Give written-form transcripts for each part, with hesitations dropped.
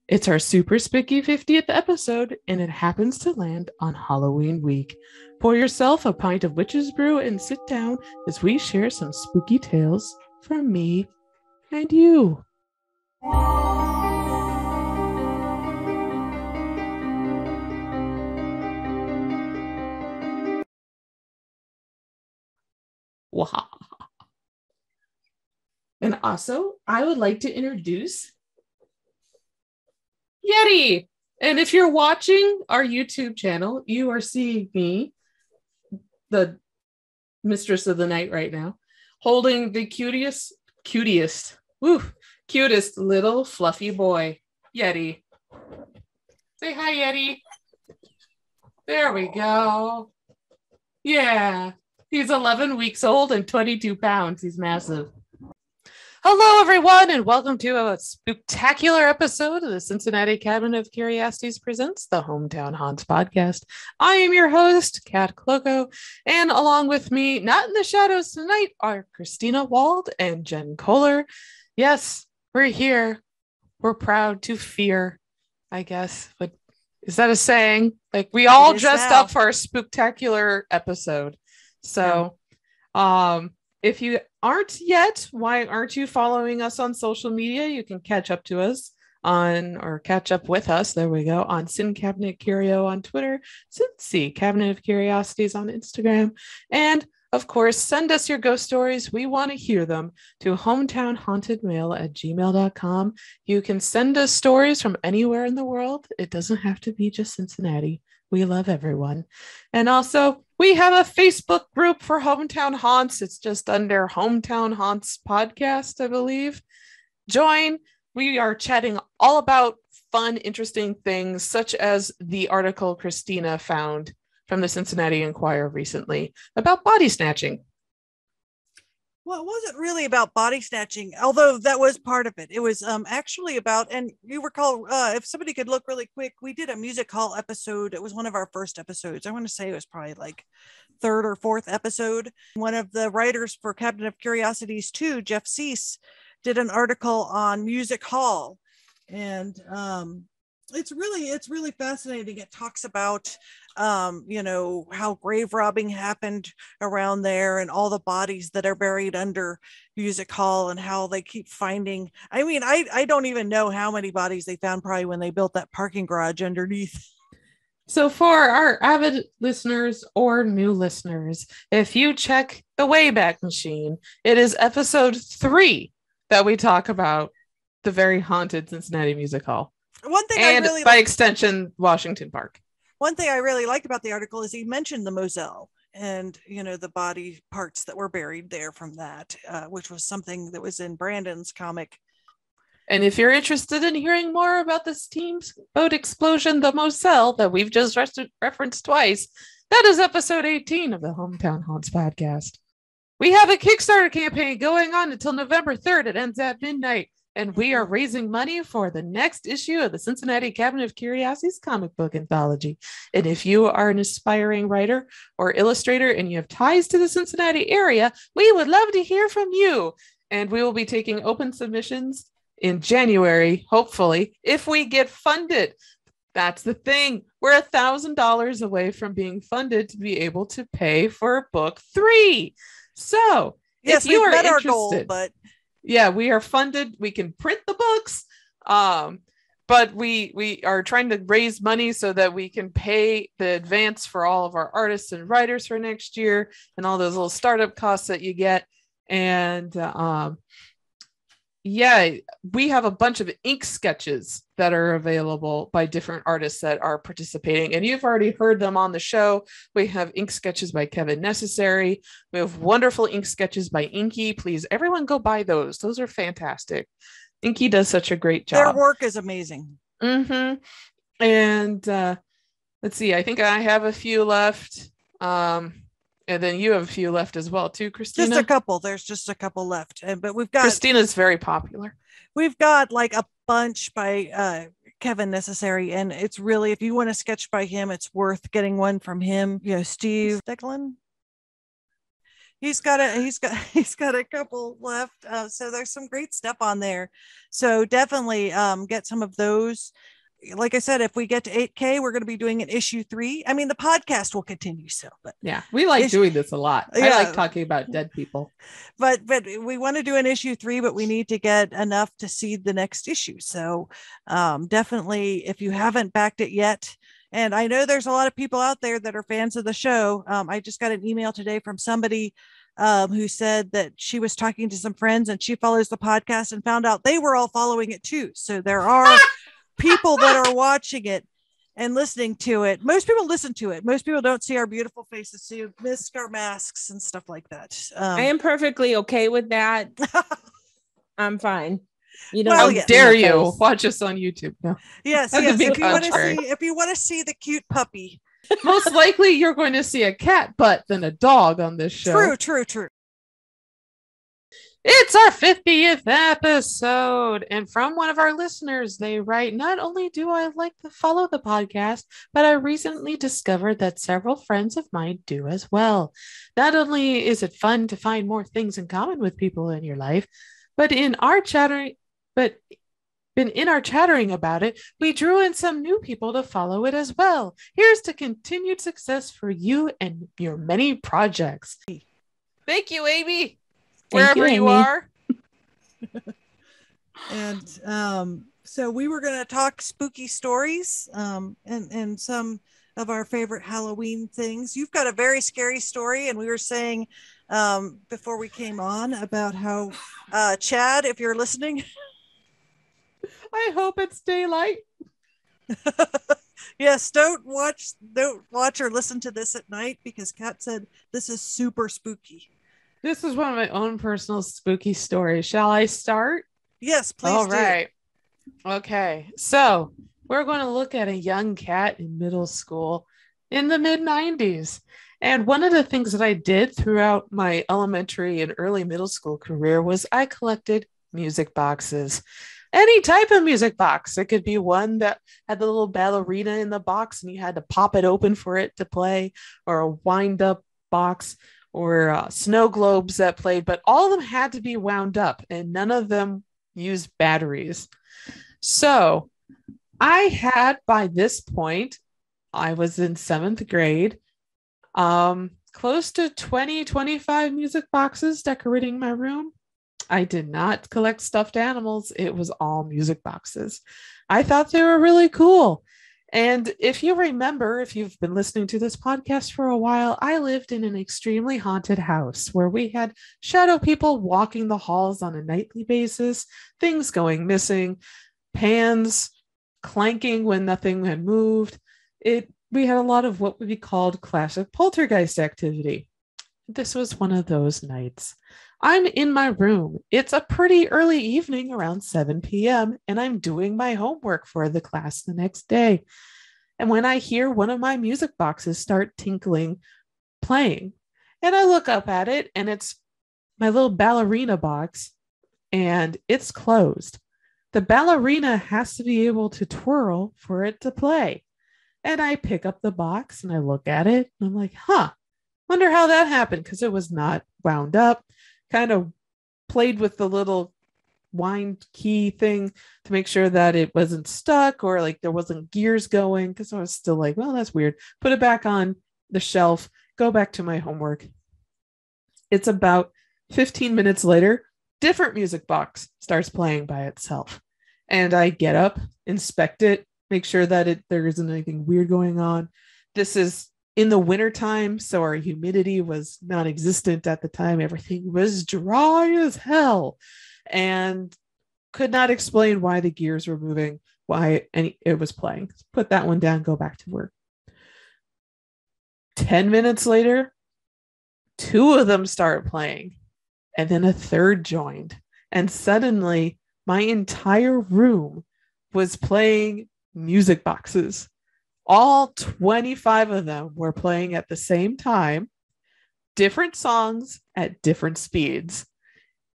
It's our super spicky 50th episode, and it happens to land on Halloween week. Pour yourself a pint of witch's brew and sit down as we share some spooky tales from me and you. Wow. And also, I would like to introduce Yeti. And if you're watching our YouTube channel, you are seeing me, the mistress of the night right now, holding the cutest little fluffy boy, Yeti. Say hi, Yeti. There we go. Yeah, he's 11 weeks old and 22 pounds. He's massive. Hello, everyone, and welcome to a spectacular episode of the Cincinnati Cabinet of Curiosities presents the Hometown Haunts podcast. I am your host, Kat Cloco, and along with me, not in the shadows tonight, are Christina Wald and Jen Kohler. Yes, we're here. We're proud to fear, I guess. But is that a saying? Like, we all dressed up for a spectacular episode. So, if you aren't yet, why aren't you following us on social media? You can catch up to us catch up with us. There we go. On Sin Cabinet Curio on Twitter, Cincy Cabinet of Curiosities on Instagram. And of course, send us your ghost stories. We want to hear them to hometownhauntedmail@gmail.com. You can send us stories from anywhere in the world. It doesn't have to be just Cincinnati. We love everyone. And also, we have a Facebook group for Hometown Haunts. It's just under Hometown Haunts Podcast, I believe. Join. We are chatting all about fun, interesting things, such as the article Christina found from the Cincinnati Enquirer recently about body snatching. Well, it wasn't really about body snatching, although that was part of it. It was actually about, and you recall, if somebody could look really quick, we did a music hall episode. It was one of our first episodes. I want to say it was probably like third or fourth episode. One of the writers for Cabinet of Curiosities 2, Jeff Cease, did an article on music hall. And it's really fascinating. It talks about how grave robbing happened around there and all the bodies that are buried under music hall and how they keep finding. I mean, I don't even know how many bodies they found probably when they built that parking garage underneath. So for our avid listeners or new listeners, if you check the Wayback Machine, it is episode 3 that we talk about the very haunted Cincinnati Music Hall. One thing and by extension, Washington Park. One thing I really like about the article is he mentioned the Moselle and, the body parts that were buried there from that, which was something that was in Brandon's comic. And if you're interested in hearing more about this steamboat explosion, the Moselle, that we've just referenced twice, that is episode 18 of the Hometown Haunts podcast. We have a Kickstarter campaign going on until November 3rd. It ends at midnight. And we are raising money for the next issue of the Cincinnati Cabinet of Curiosities comic book anthology. And if you are an aspiring writer or illustrator and you have ties to the Cincinnati area, we would love to hear from you. And we will be taking open submissions in January, hopefully, if we get funded. That's the thing. We're $1,000 away from being funded to be able to pay for book 3. So yes, if you are met interested, our goal, but yeah, we are funded. We can print the books, but we are trying to raise money so that we can pay the advance for all of our artists and writers for next year and all those little startup costs that you get. And we have a bunch of ink sketches that are available by different artists that are participating. And you've already heard them on the show. We have ink sketches by Kevin Necessary. We have wonderful ink sketches by Inky. Please, everyone go buy those. Those are fantastic. Inky does such a great job. Their work is amazing. Mm-hmm. And let's see, I think I have a few left. And then you have a few left as well, too, Christina. Just a couple. There's just a couple left. But we've got Christina's very popular. We've got like a bunch by Kevin Necessary. And it's really, if you want a sketch by him, it's worth getting one from him. Steve Declan. He's got he's got a couple left. So there's some great stuff on there. So definitely get some of those. Like I said, if we get to 8K, we're going to be doing an issue 3. I mean, the podcast will continue still, but yeah, we like doing this a lot. Yeah. I like talking about dead people. But we want to do an issue 3, but we need to get enough to seed the next issue. So definitely, if you haven't backed it yet, and I know there's a lot of people out there that are fans of the show. I just got an email today from somebody who said that she was talking to some friends and she follows the podcast and found out they were all following it too. So there are people that are watching it and listening to it. Most people listen to it. Most people don't see our beautiful faces, so you miss our masks and stuff like that. I am perfectly okay with that. I'm fine. You don't. How dare you watch us on YouTube? No. Yes. If you want to see the cute puppy, most likely you're going to see a cat butt than a dog on this show. True. It's our 50th episode. And from one of our listeners, they write, not only do I like to follow the podcast, but I recently discovered that several friends of mine do as well. Not only is it fun to find more things in common with people in your life, but in our chattering about it, we drew in some new people to follow it as well. Here's to continued success for you and your many projects. Thank you, Amy. Wherever you are. And so we were going to talk spooky stories and some of our favorite Halloween things. You've got a very scary story, and we were saying before we came on about how Chad, if you're listening, I hope it's daylight. Yes, don't watch or listen to this at night, because Kat said this is super spooky. This is one of my own personal spooky stories. Shall I start? Yes, please. All right. Okay. So we're going to look at a young cat in middle school in the mid-90s. And one of the things that I did throughout my elementary and early middle school career was I collected music boxes. Any type of music box. It could be one that had the little ballerina in the box and you had to pop it open for it to play, or a wind-up box, or snow globes that played, but all of them had to be wound up and none of them used batteries. So I had, by this point, I was in 7th grade, close to 25 music boxes decorating my room. I did not collect stuffed animals. It was all music boxes. I thought they were really cool. And if you remember, if you've been listening to this podcast for a while, I lived in an extremely haunted house where we had shadow people walking the halls on a nightly basis, things going missing, pans clanking when nothing had moved. We had a lot of what would be called classic poltergeist activity. This was one of those nights. I'm in my room. It's a pretty early evening, around 7 p.m., and I'm doing my homework for the class the next day. And when I hear one of my music boxes start tinkling, playing, and I look up at it, and it's my little ballerina box, and it's closed. The ballerina has to be able to twirl for it to play. And I pick up the box, and I look at it, and I'm like, wonder how that happened, because it was not wound up. Kind of played with the little wind key thing to make sure that it wasn't stuck, or like there wasn't gears going, because I was still like, well, that's weird. Put it back on the shelf, go back to my homework. It's about 15 minutes later, different music box starts playing by itself. And I get up, inspect it, make sure that there isn't anything weird going on. This is in the wintertime, so our humidity was non-existent at the time. Everything was dry as hell and could not explain why the gears were moving, why it was playing. Put that one down, go back to work. 10 minutes later, 2 of them start playing, and then a third joined. And suddenly, my entire room was playing music boxes. All 25 of them were playing at the same time, different songs at different speeds.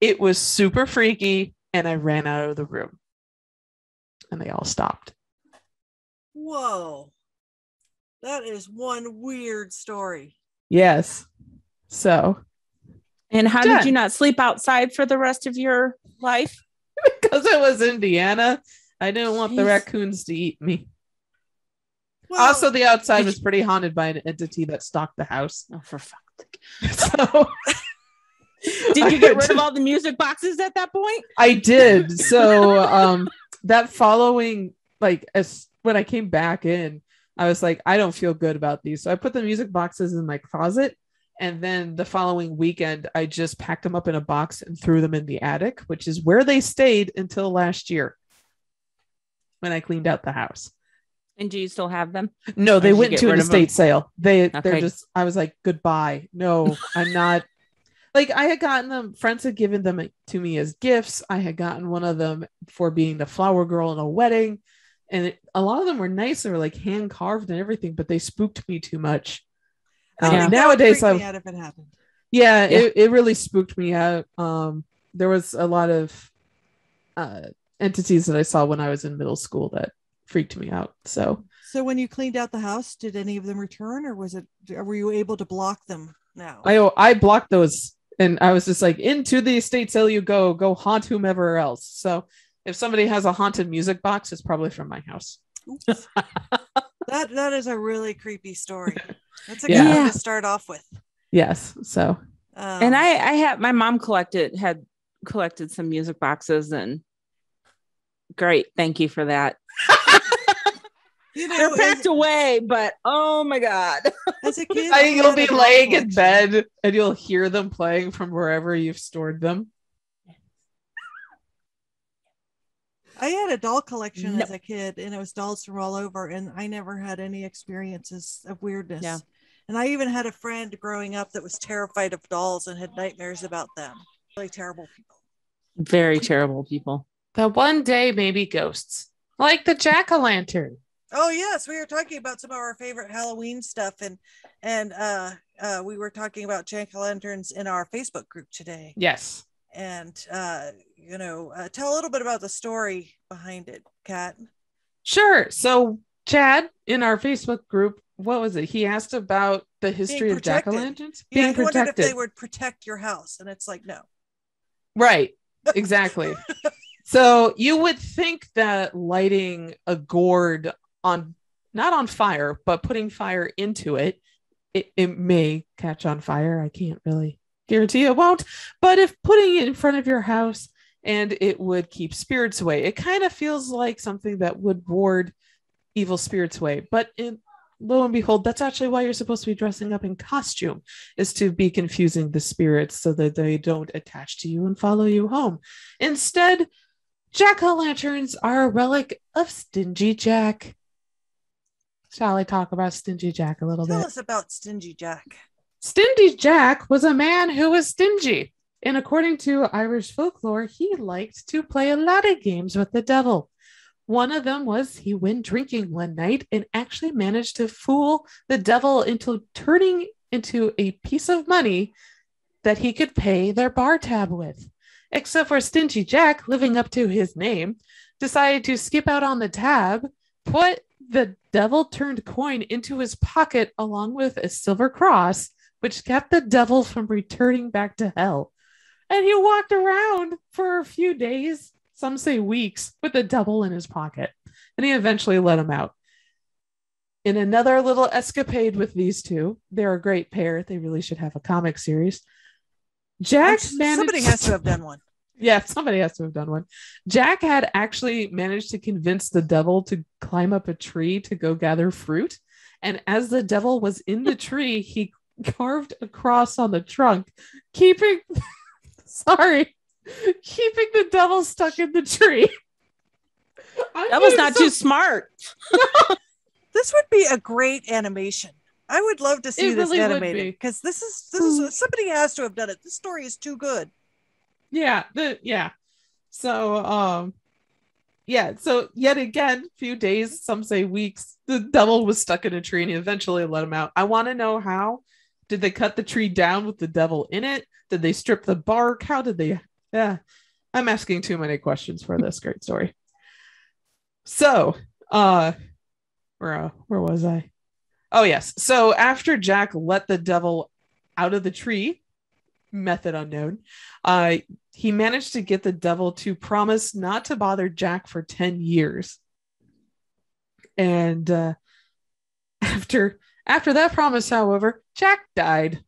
It was super freaky, and I ran out of the room. And they all stopped. Whoa. That is one weird story. Yes. So And how Jen. did you not sleep outside for the rest of your life? Because it was Indiana. I didn't want the Jeez. raccoons to eat me. Well, Also, the outside was pretty haunted by an entity that stalked the house. Oh, for fuck's sake. So Did you get rid of all the music boxes at that point? I did. So that following, like, as when I came back in, I was like, I don't feel good about these. So I put the music boxes in my closet. And then the following weekend, I just packed them up in a box and threw them in the attic, which is where they stayed until last year when I cleaned out the house. And do you still have them? No, they did you went get to an rid of them? estate sale. They're Okay. just, I was like, goodbye. No, I'm not. Like, I had gotten them, friends had given them to me as gifts. I had gotten one of them for being the flower girl in a wedding. And a lot of them were nice. They were like hand carved and everything, but they spooked me too much. I think that would Nowadays, freak me out if it happened. yeah. Yeah. It really spooked me out. There was a lot of entities that I saw when I was in middle school that freaked me out. So when you cleaned out the house, did any of them return, or were you able to block them now? I blocked those, and I was just like, into the estate sale you go haunt whomever else. So if somebody has a haunted music box, it's probably from my house. That is a really creepy story. That's a Yeah. good one to start off with. Yes. So And I had my mom had collected some music boxes, and great. Thank you for that. They're packed away, but oh my God. As a kid, you'll had be a doll laying in collection. bed and you'll hear them playing from wherever you've stored them. I had a doll collection No. as a kid, and it was dolls from all over, and I never had any experiences of weirdness. Yeah. And I even had a friend growing up that was terrified of dolls and had nightmares about them. Really terrible people. Very terrible people. That one day, maybe ghosts, like the jack-o'-lantern. Oh yes, we were talking about some of our favorite Halloween stuff, and we were talking about jack-o'-lanterns in our Facebook group today. Yes. And tell a little bit about the story behind it, Kat. Sure. So Chad in our Facebook group, what was it? He asked about the history of jack-o'-lanterns Yeah, being he wondered protected. if they would protect your house, and it's like no. Right. Exactly. So you would think that lighting a gourd on, not on fire, but putting fire into it, it may catch on fire. I can't really guarantee it won't. But if putting it in front of your house, and it would keep spirits away, it kind of feels like something that would ward evil spirits away. But lo and behold, that's actually why you're supposed to be dressing up in costume, is to be confusing the spirits so that they don't attach to you and follow you home. Instead, jack-o'-lanterns are a relic of Stingy Jack. Shall I talk about Stingy Jack a little bit? Tell us about Stingy Jack. Stingy Jack was a man who was stingy. And according to Irish folklore, he liked to play a lot of games with the devil. One of them was he went drinking one night and actually managed to fool the devil into turning into a piece of money that he could pay their bar tab with. Except for Stingy Jack, living up to his name, decided to skip out on the tab, put the devil-turned coin into his pocket along with a silver cross, which kept the devil from returning back to hell. And he walked around for a few days, some say weeks, with the devil in his pocket. And he eventually let him out. In another little escapade with these two, they're a great pair. They really should have a comic series. Jack managed... Somebody has to have done one. Yeah, somebody has to have done one. Jack had actually managed to convince the devil to climb up a tree to go gather fruit. And as the devil was in the tree, he carved a cross on the trunk, keeping the devil stuck in the tree. That was not too smart. This would be a great animation. I would love to see this really would animated, because this is somebody has to have done it. This story is too good. So yet again, few days, some say weeks, the devil was stuck in a tree and he eventually let him out. I want to know how. Did they cut the tree down with the devil in it? Did they strip the bark? How did they? Yeah, I'm asking too many questions for this great story. So, where was I? Oh yes. So after Jack let the devil out of the tree, method unknown, he managed to get the devil to promise not to bother Jack for 10 years. And after that promise, however, Jack died.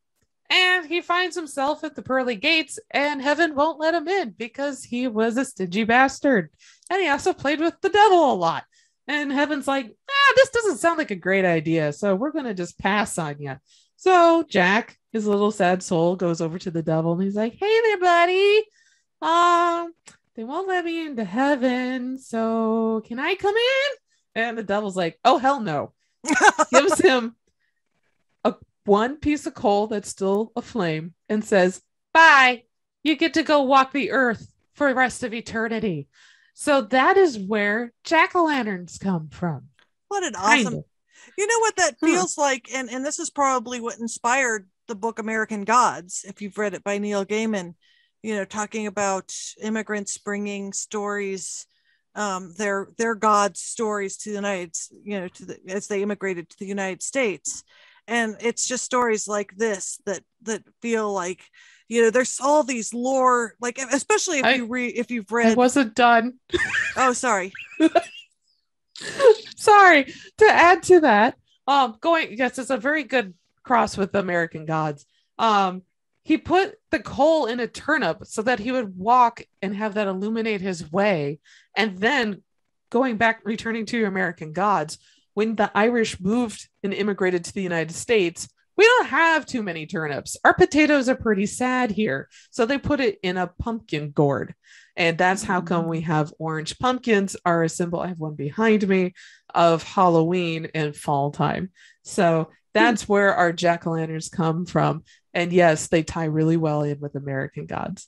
And he finds himself at the pearly gates, and heaven won't let him in because he was a stingy bastard. And he also played with the devil a lot. And heaven's like, this doesn't sound like a great idea, so we're going to just pass on you. So Jack, his little sad soul, goes over to the devil, and he's like, hey there, buddy. They won't let me into heaven, so can I come in? And the devil's like, oh, hell no. Gives him one piece of coal that's still aflame and says, bye, you get to go walk the earth for the rest of eternity. So that is where jack-o'-lanterns come from. What an awesome, you know what that feels like, and this is probably what inspired the book American Gods, if you've read it, by Neil Gaiman, talking about immigrants bringing stories, their God's stories to the United, as they immigrated to the United States. And it's just stories like this that feel like, there's all these lore, like, especially if you've read. I wasn't done. Oh, sorry. Sorry. To add to that, yes, it's a very good cross with American Gods. He put the coal in a turnip so that he would walk and have that illuminate his way. And then returning to American Gods, when the Irish moved and immigrated to the United States, we don't have too many turnips. Our potatoes are pretty sad here. So they put it in a pumpkin gourd. And that's how come we have orange pumpkins are a symbol. I have one behind me of Halloween and fall time. So that's where our jack-o'-lanterns come from. And yes, they tie really well in with American Gods.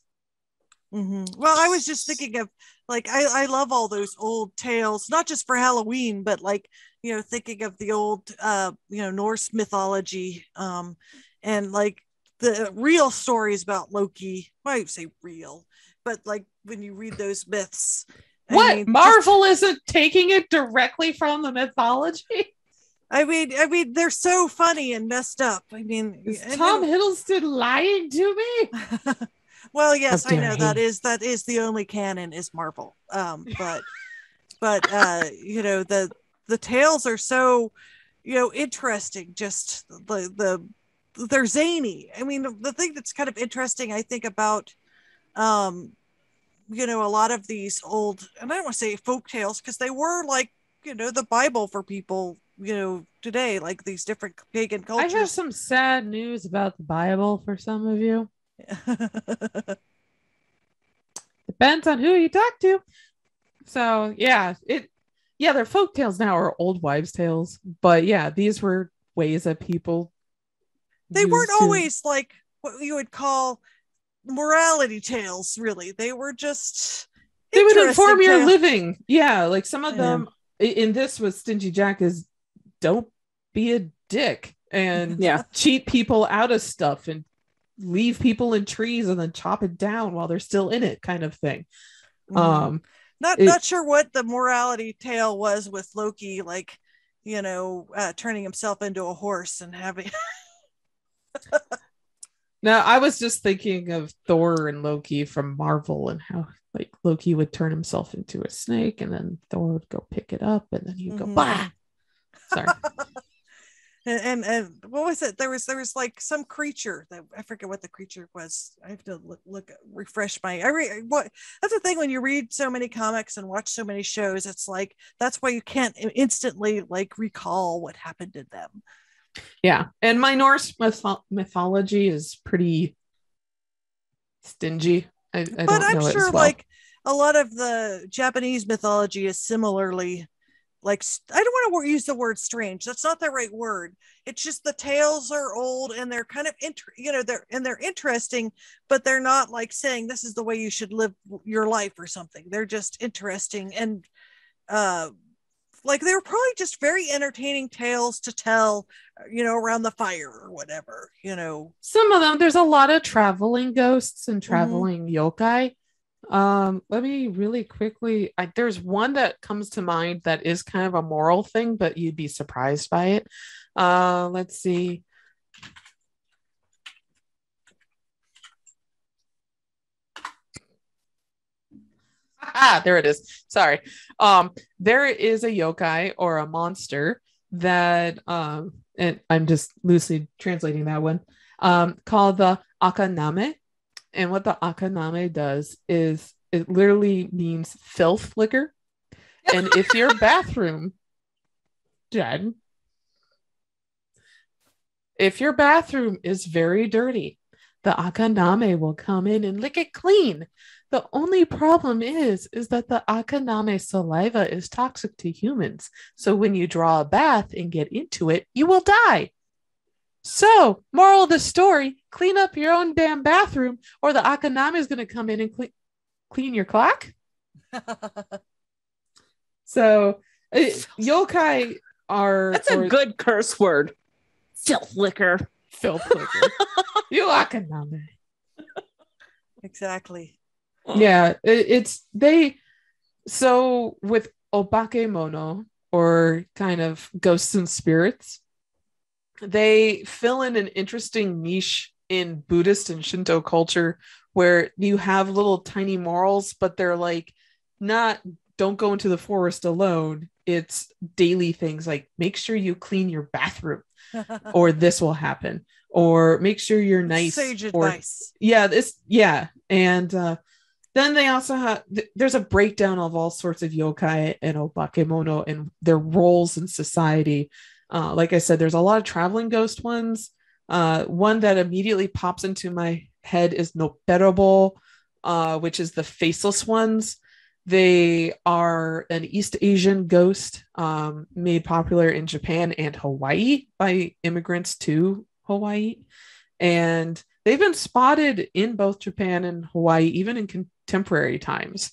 Mm-hmm. Well, I was just thinking of, like, I love all those old tales, not just for Halloween, but like, thinking of the old, Norse mythology, and like the real stories about Loki. I say real, but like when you read those myths. Marvel isn't taking it directly from the mythology? I mean, they're so funny and messed up. I mean, is Tom Hiddleston lying to me? Well, yes, I know that is the only canon is Marvel. But the tales are so, interesting. Just they're zany. I mean, the thing that's kind of interesting, I think, about a lot of these old, and I don't want to say folk tales, because they were like, the Bible for people, today, like these different pagan cultures. I have some sad news about the Bible for some of you. Depends on who you talk to. So their folk tales now are old wives' tales, but yeah, these were ways that people, they weren't always like what you would call morality tales, really. They were just, they would inform your living. Yeah, like some of them in this was Stingy Jack is don't be a dick and cheat people out of stuff and leave people in trees and then chop it down while they're still in it, kind of thing. Not sure what the morality tale was with Loki, like, turning himself into a horse and having. No, I was just thinking of Thor and Loki from Marvel and how like Loki would turn himself into a snake and then Thor would go pick it up and then he'd go bah. Sorry. And what was it? There was like some creature that I forget what the creature was. I have to refresh my. That's the thing when you read so many comics and watch so many shows. It's like that's why you can't instantly like recall what happened to them. Yeah, and my Norse mythology is pretty stingy. I don't know I'm it sure as well. Like a lot of the Japanese mythology is similarly. Like, I don't want to use the word strange. That's not the right word. It's just the tales are old and they're kind of they're interesting, but they're not like saying this is the way you should live your life or something. They're just interesting and like they were probably just very entertaining tales to tell, around the fire or whatever. Some of them. There's a lot of traveling ghosts and traveling yokai. Let me really quickly, there's one that comes to mind that is kind of a moral thing, but you'd be surprised by it. Let's see. There it is. Sorry. There is a yokai or a monster that and I'm just loosely translating that one, called the Akaname. And what the Akaname does is it literally means filth liquor. And if your bathroom, Jen, if your bathroom is very dirty, the Akaname will come in and lick it clean. The only problem is that the Akaname saliva is toxic to humans. So when you draw a bath and get into it, you will die. So, moral of the story, clean up your own damn bathroom or the Akaname is going to come in and clean your clock. So, yokai are... That's a good curse word. Filth liquor. Filth liquor. You Akaname. Exactly. Yeah, so with obakemono, or kind of ghosts and spirits, they fill in an interesting niche in Buddhist and Shinto culture where you have little tiny morals, but they're like not don't go into the forest alone. It's daily things like make sure you clean your bathroom or this will happen, or make sure you're nice. Sage or advice. And then they also have there's a breakdown of all sorts of yokai and obakemono and their roles in society. Like I said, there's a lot of traveling ghost ones. One that immediately pops into my head is Noperable, which is the faceless ones. They are an East Asian ghost made popular in Japan and Hawaii by immigrants to Hawaii. And they've been spotted in both Japan and Hawaii, even in contemporary times.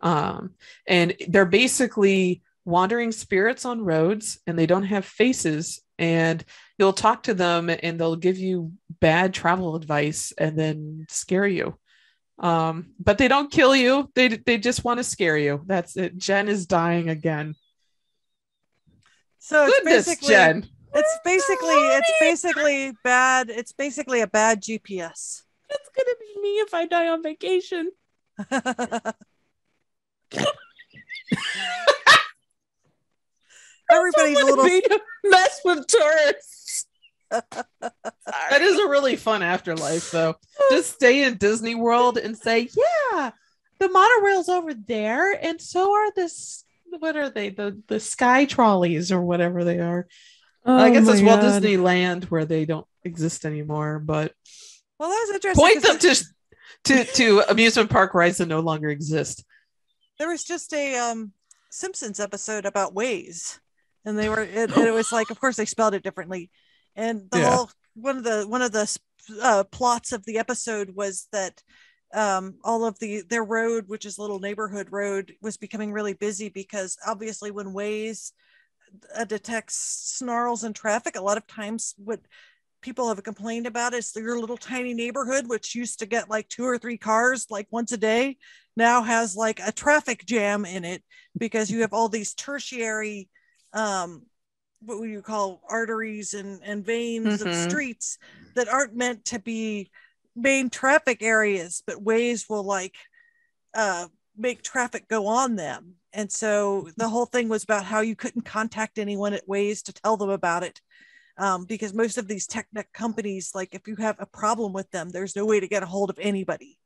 And they're basically wandering spirits on roads, and they don't have faces, and you'll talk to them and they'll give you bad travel advice and then scare you. But they don't kill you. They just want to scare you. That's it. Jen is dying again. So it's Goodness, basically Jen. it's basically bad. It's basically a bad GPS. That's gonna be me if I die on vacation. Everybody's a little mess with tourists. That is a really fun afterlife, though. Just stay in Disney World and say, yeah, the monorail's over there, and so are what are they? The sky trolleys or whatever they are. I guess it's Walt Disneyland where they don't exist anymore, but well, that was interesting. Point them to amusement park rides that no longer exist. There was just a Simpsons episode about Waze, and it was like, of course, they spelled it differently, and the whole one of the plots of the episode was that all of their road, which is a little neighborhood road, was becoming really busy because obviously when Waze detects snarls in traffic, a lot of times what people have complained about is your little tiny neighborhood, which used to get like 2 or 3 cars like once a day, now has like a traffic jam in it because you have all these tertiary what would you call arteries and veins of streets that aren't meant to be main traffic areas, but Waze will like make traffic go on them. And so the whole thing was about how you couldn't contact anyone at Waze to tell them about it, because most of these tech companies, like if you have a problem with them, there's no way to get a hold of anybody.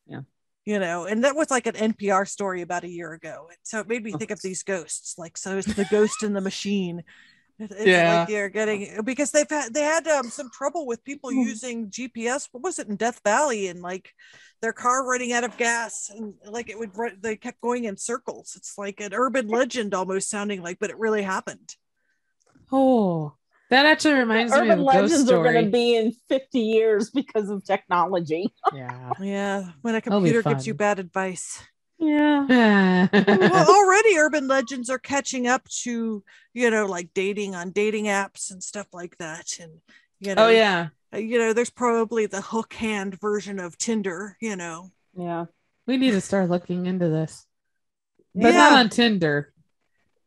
Yeah. You know, and that was like an NPR story about a year ago. And so it made me think of these ghosts, like, so it's the ghost in the machine. It's like you're getting, because they had some trouble with people using GPS. What was it in Death Valley, and like their car running out of gas, and like they kept going in circles. It's like an urban legend almost sounding like, but it really happened. Oh, that actually reminds me of a ghost story. Urban legends are going to be in 50 years because of technology. Yeah, when a computer gives you bad advice. Yeah. Well, already urban legends are catching up to, you know, like dating on dating apps and stuff like that. And, you know, there's probably the hook hand version of Tinder, you know. Yeah. We need to start looking into this. But not on Tinder.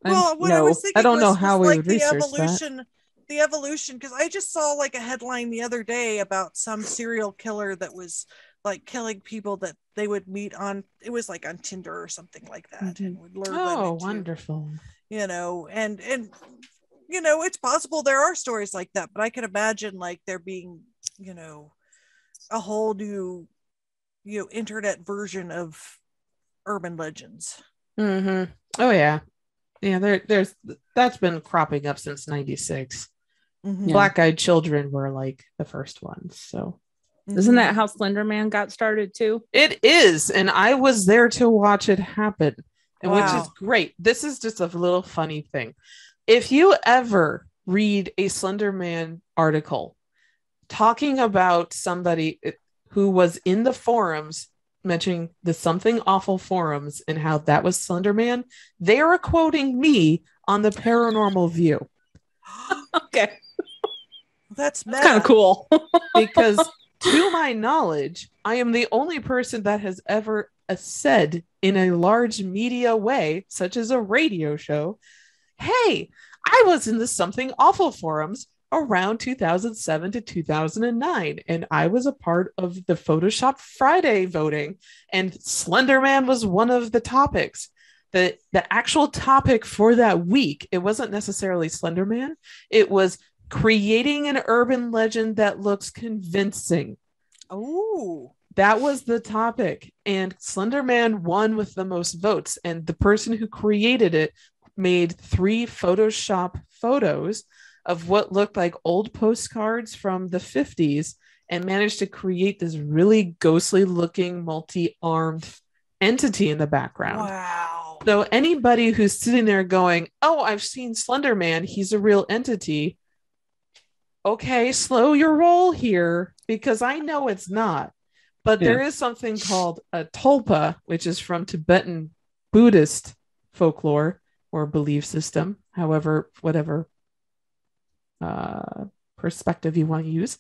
Well, what I was thinking, I don't know was how we like would the research evolution, that. The evolution, because I just saw like a headline the other day about some serial killer that was like killing people that they would meet on, it was like on Tinder or something like that, and would lure them Oh, into, wonderful. and it's possible there are stories like that, but I can imagine like there being, a whole new, internet version of urban legends. Mm-hmm. Oh yeah. There's that's been cropping up since 96. Mm-hmm. Black-eyed children were like the first ones. So isn't that how Slenderman got started too? it is, and I was there to watch it happen, and which is great. This is just a little funny thing. If you ever read a Slenderman article talking about somebody who was in the forums mentioning the Something Awful forums and how that was Slenderman, they are quoting me on the Paranormal View. Okay. That's kind of cool. Because to my knowledge, I am the only person that has ever said in a large media way, such as a radio show, hey, I was in the Something Awful forums around 2007 to 2009, and I was a part of the Photoshop Friday voting, and Slenderman was one of the topics. The actual topic for that week, it wasn't necessarily Slenderman, it was creating an urban legend that looks convincing. Oh, that was the topic, and Slenderman won with the most votes, and the person who created it made 3 Photoshop photos of what looked like old postcards from the 50s and managed to create this really ghostly looking multi-armed entity in the background. Wow. So anybody who's sitting there going, oh, I've seen Slenderman, he's a real entity. Okay, slow your roll here, because I know it's not. But there is something called a Tulpa, which is from Tibetan Buddhist folklore or belief system, however, whatever perspective you want to use,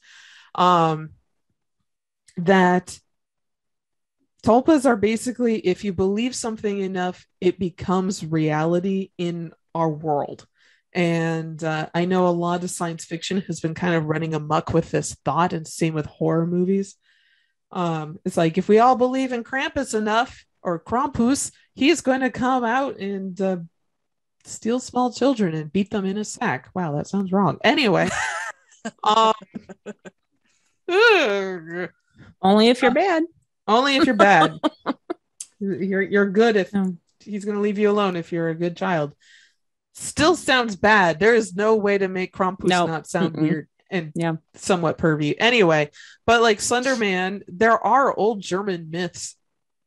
that tulpas are basically, if you believe something enough, it becomes reality in our world. And I know a lot of science fiction has been kind of running amok with this thought, and same with horror movies. It's like, if we all believe in Krampus enough, or Krampus, he's going to come out and steal small children and beat them in a sack. Wow, that sounds wrong. Anyway, only if you're bad. Only if you're bad. You're good if he's going to leave you alone if you're a good child. Still sounds bad. There is no way to make Krampus not sound weird and somewhat pervy. Anyway, but like Slenderman, there are old German myths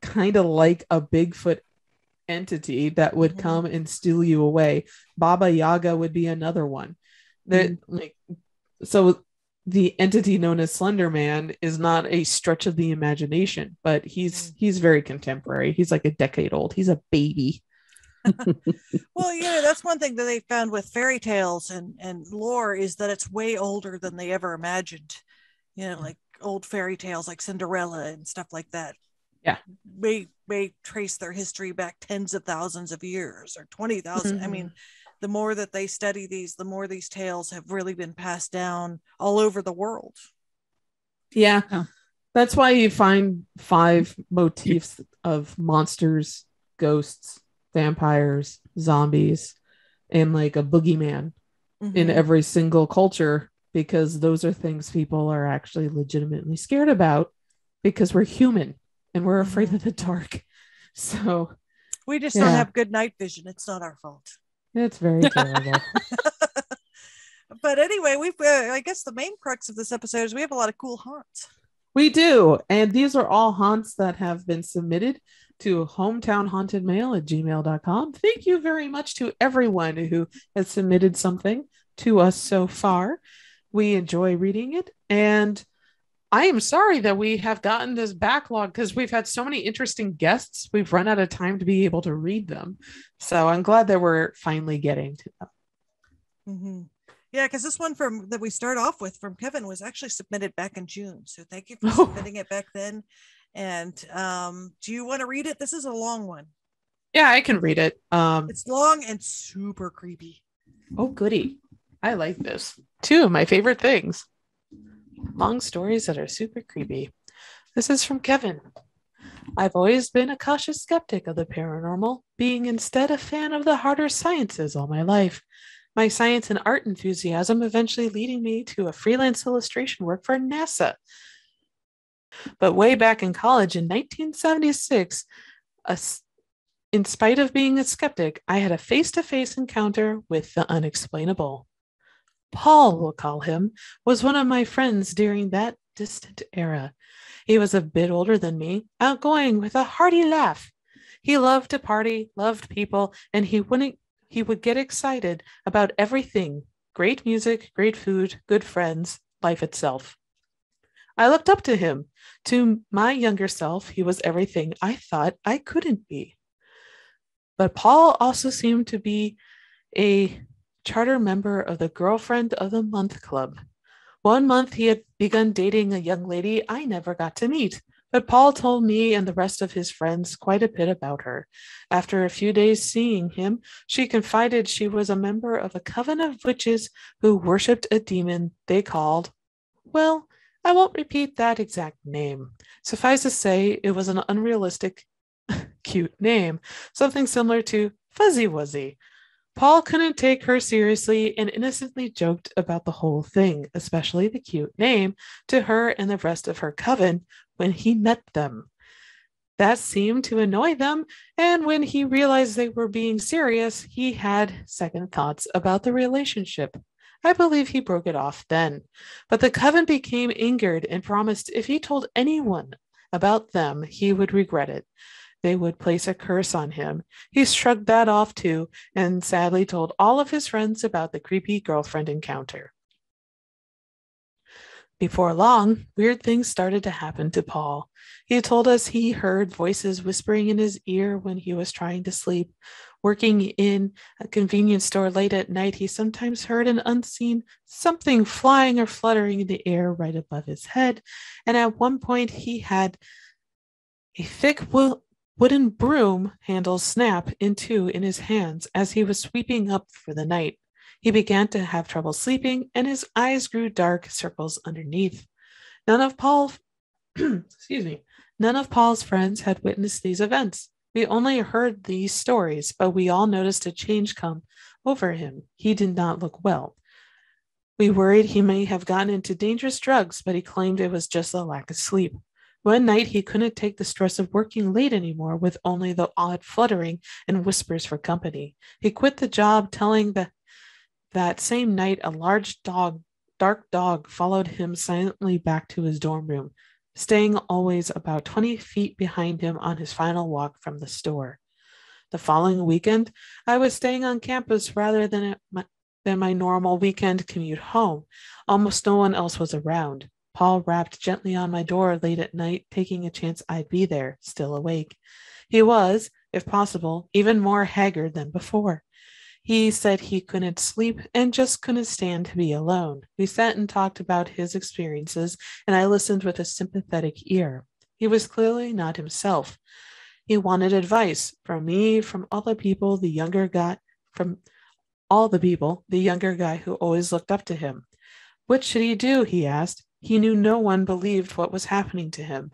kind of like a Bigfoot entity that would come and steal you away. Baba Yaga would be another one. So the entity known as Slenderman is not a stretch of the imagination, but he's very contemporary. He's like a decade old. He's a baby. Well, that's one thing that they found with fairy tales and lore, is that it's way older than they ever imagined. Like old fairy tales like Cinderella and stuff like that. Yeah. May trace their history back tens of thousands of years, or 20,000. I mean, the more that they study these, the more these tales have really been passed down all over the world. Yeah. That's why you find 5 motifs of monsters, ghosts, vampires, zombies, and like a boogeyman in every single culture, because those are things people are actually legitimately scared about, because we're human and we're afraid of the dark. So we just don't have good night vision. It's not our fault. It's very terrible. But anyway, I guess the main crux of this episode is we have a lot of cool haunts. We do. And these are all haunts that have been submitted to hometownhauntedmail@gmail.com. Thank you very much to everyone who has submitted something to us so far. We enjoy reading it. And I am sorry that we have gotten this backlog, because we've had so many interesting guests. We've run out of time to be able to read them. So I'm glad that we're finally getting to them. Yeah, because this one that we start off with from Kevin was actually submitted back in June. So thank you for submitting it back then. And do you want to read it? This is a long one. Yeah, I can read it. It's long and super creepy. Oh, goody. I like this. 2 of my favorite things. Long stories that are super creepy. This is from Kevin. I've always been a cautious skeptic of the paranormal, being instead a fan of the harder sciences all my life. My science and art enthusiasm eventually leading me to a freelance illustration work for NASA. But way back in college in 1976, in spite of being a skeptic, I had a face-to-face encounter with the unexplainable. Paul, we'll call him, was one of my friends during that distant era. He was a bit older than me, outgoing with a hearty laugh. He loved to party, loved people, and he would get excited about everything. Great music, great food, good friends, life itself. I looked up to him. To my younger self, he was everything I thought I couldn't be. But Paul also seemed to be a charter member of the Girlfriend of the Month Club. One month he had begun dating a young lady I never got to meet, but Paul told me and the rest of his friends quite a bit about her. After a few days seeing him, she confided she was a member of a coven of witches who worshipped a demon they called, well, I won't repeat that exact name. Suffice to say, it was an unrealistic, cute name, something similar to Fuzzy Wuzzy. Paul couldn't take her seriously and innocently joked about the whole thing, especially the cute name, to her and the rest of her coven when he met them. That seemed to annoy them, and when he realized they were being serious, he had second thoughts about the relationship. I believe he broke it off then, but the coven became angered and promised if he told anyone about them, he would regret it. They would place a curse on him. He shrugged that off too, and sadly told all of his friends about the creepy girlfriend encounter. Before long, weird things started to happen to Paul. He told us he heard voices whispering in his ear when he was trying to sleep. Working in a convenience store late at night, he sometimes heard an unseen something flying or fluttering in the air right above his head. And at one point, he had a thick wooden broom handle snap in two in his hands as he was sweeping up for the night. He began to have trouble sleeping, and his eyes grew dark circles underneath. None of Paul's friends had witnessed these events. We only heard these stories, but we all noticed a change come over him. He did not look well. We worried he may have gotten into dangerous drugs, but he claimed it was just a lack of sleep. One night he couldn't take the stress of working late anymore with only the odd fluttering and whispers for company. He quit the job, telling that same night a dark dog followed him silently back to his dorm room, staying always about 20 feet behind him on his final walk from the store. The following weekend, I was staying on campus rather than my normal weekend commute home. Almost no one else was around. Paul rapped gently on my door late at night, taking a chance I'd be there, still awake. He was, if possible, even more haggard than before. He said he couldn't sleep and just couldn't stand to be alone. We sat and talked about his experiences, and I listened with a sympathetic ear. He was clearly not himself. He wanted advice from me, from all the people, the younger guy who always looked up to him. What should he do? He asked. He knew no one believed what was happening to him.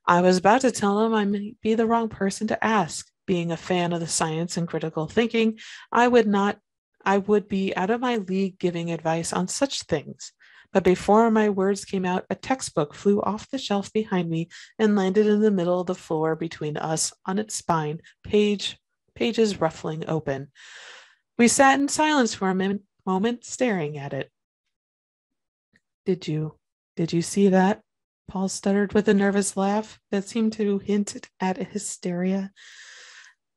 I was about to tell him I might be the wrong person to ask. Being a fan of the science and critical thinking, I would be out of my league giving advice on such things. But before my words came out, a textbook flew off the shelf behind me and landed in the middle of the floor between us on its spine, pages ruffling open. We sat in silence for a moment, staring at it. Did you see that? Paul stuttered with a nervous laugh that seemed to hint at hysteria.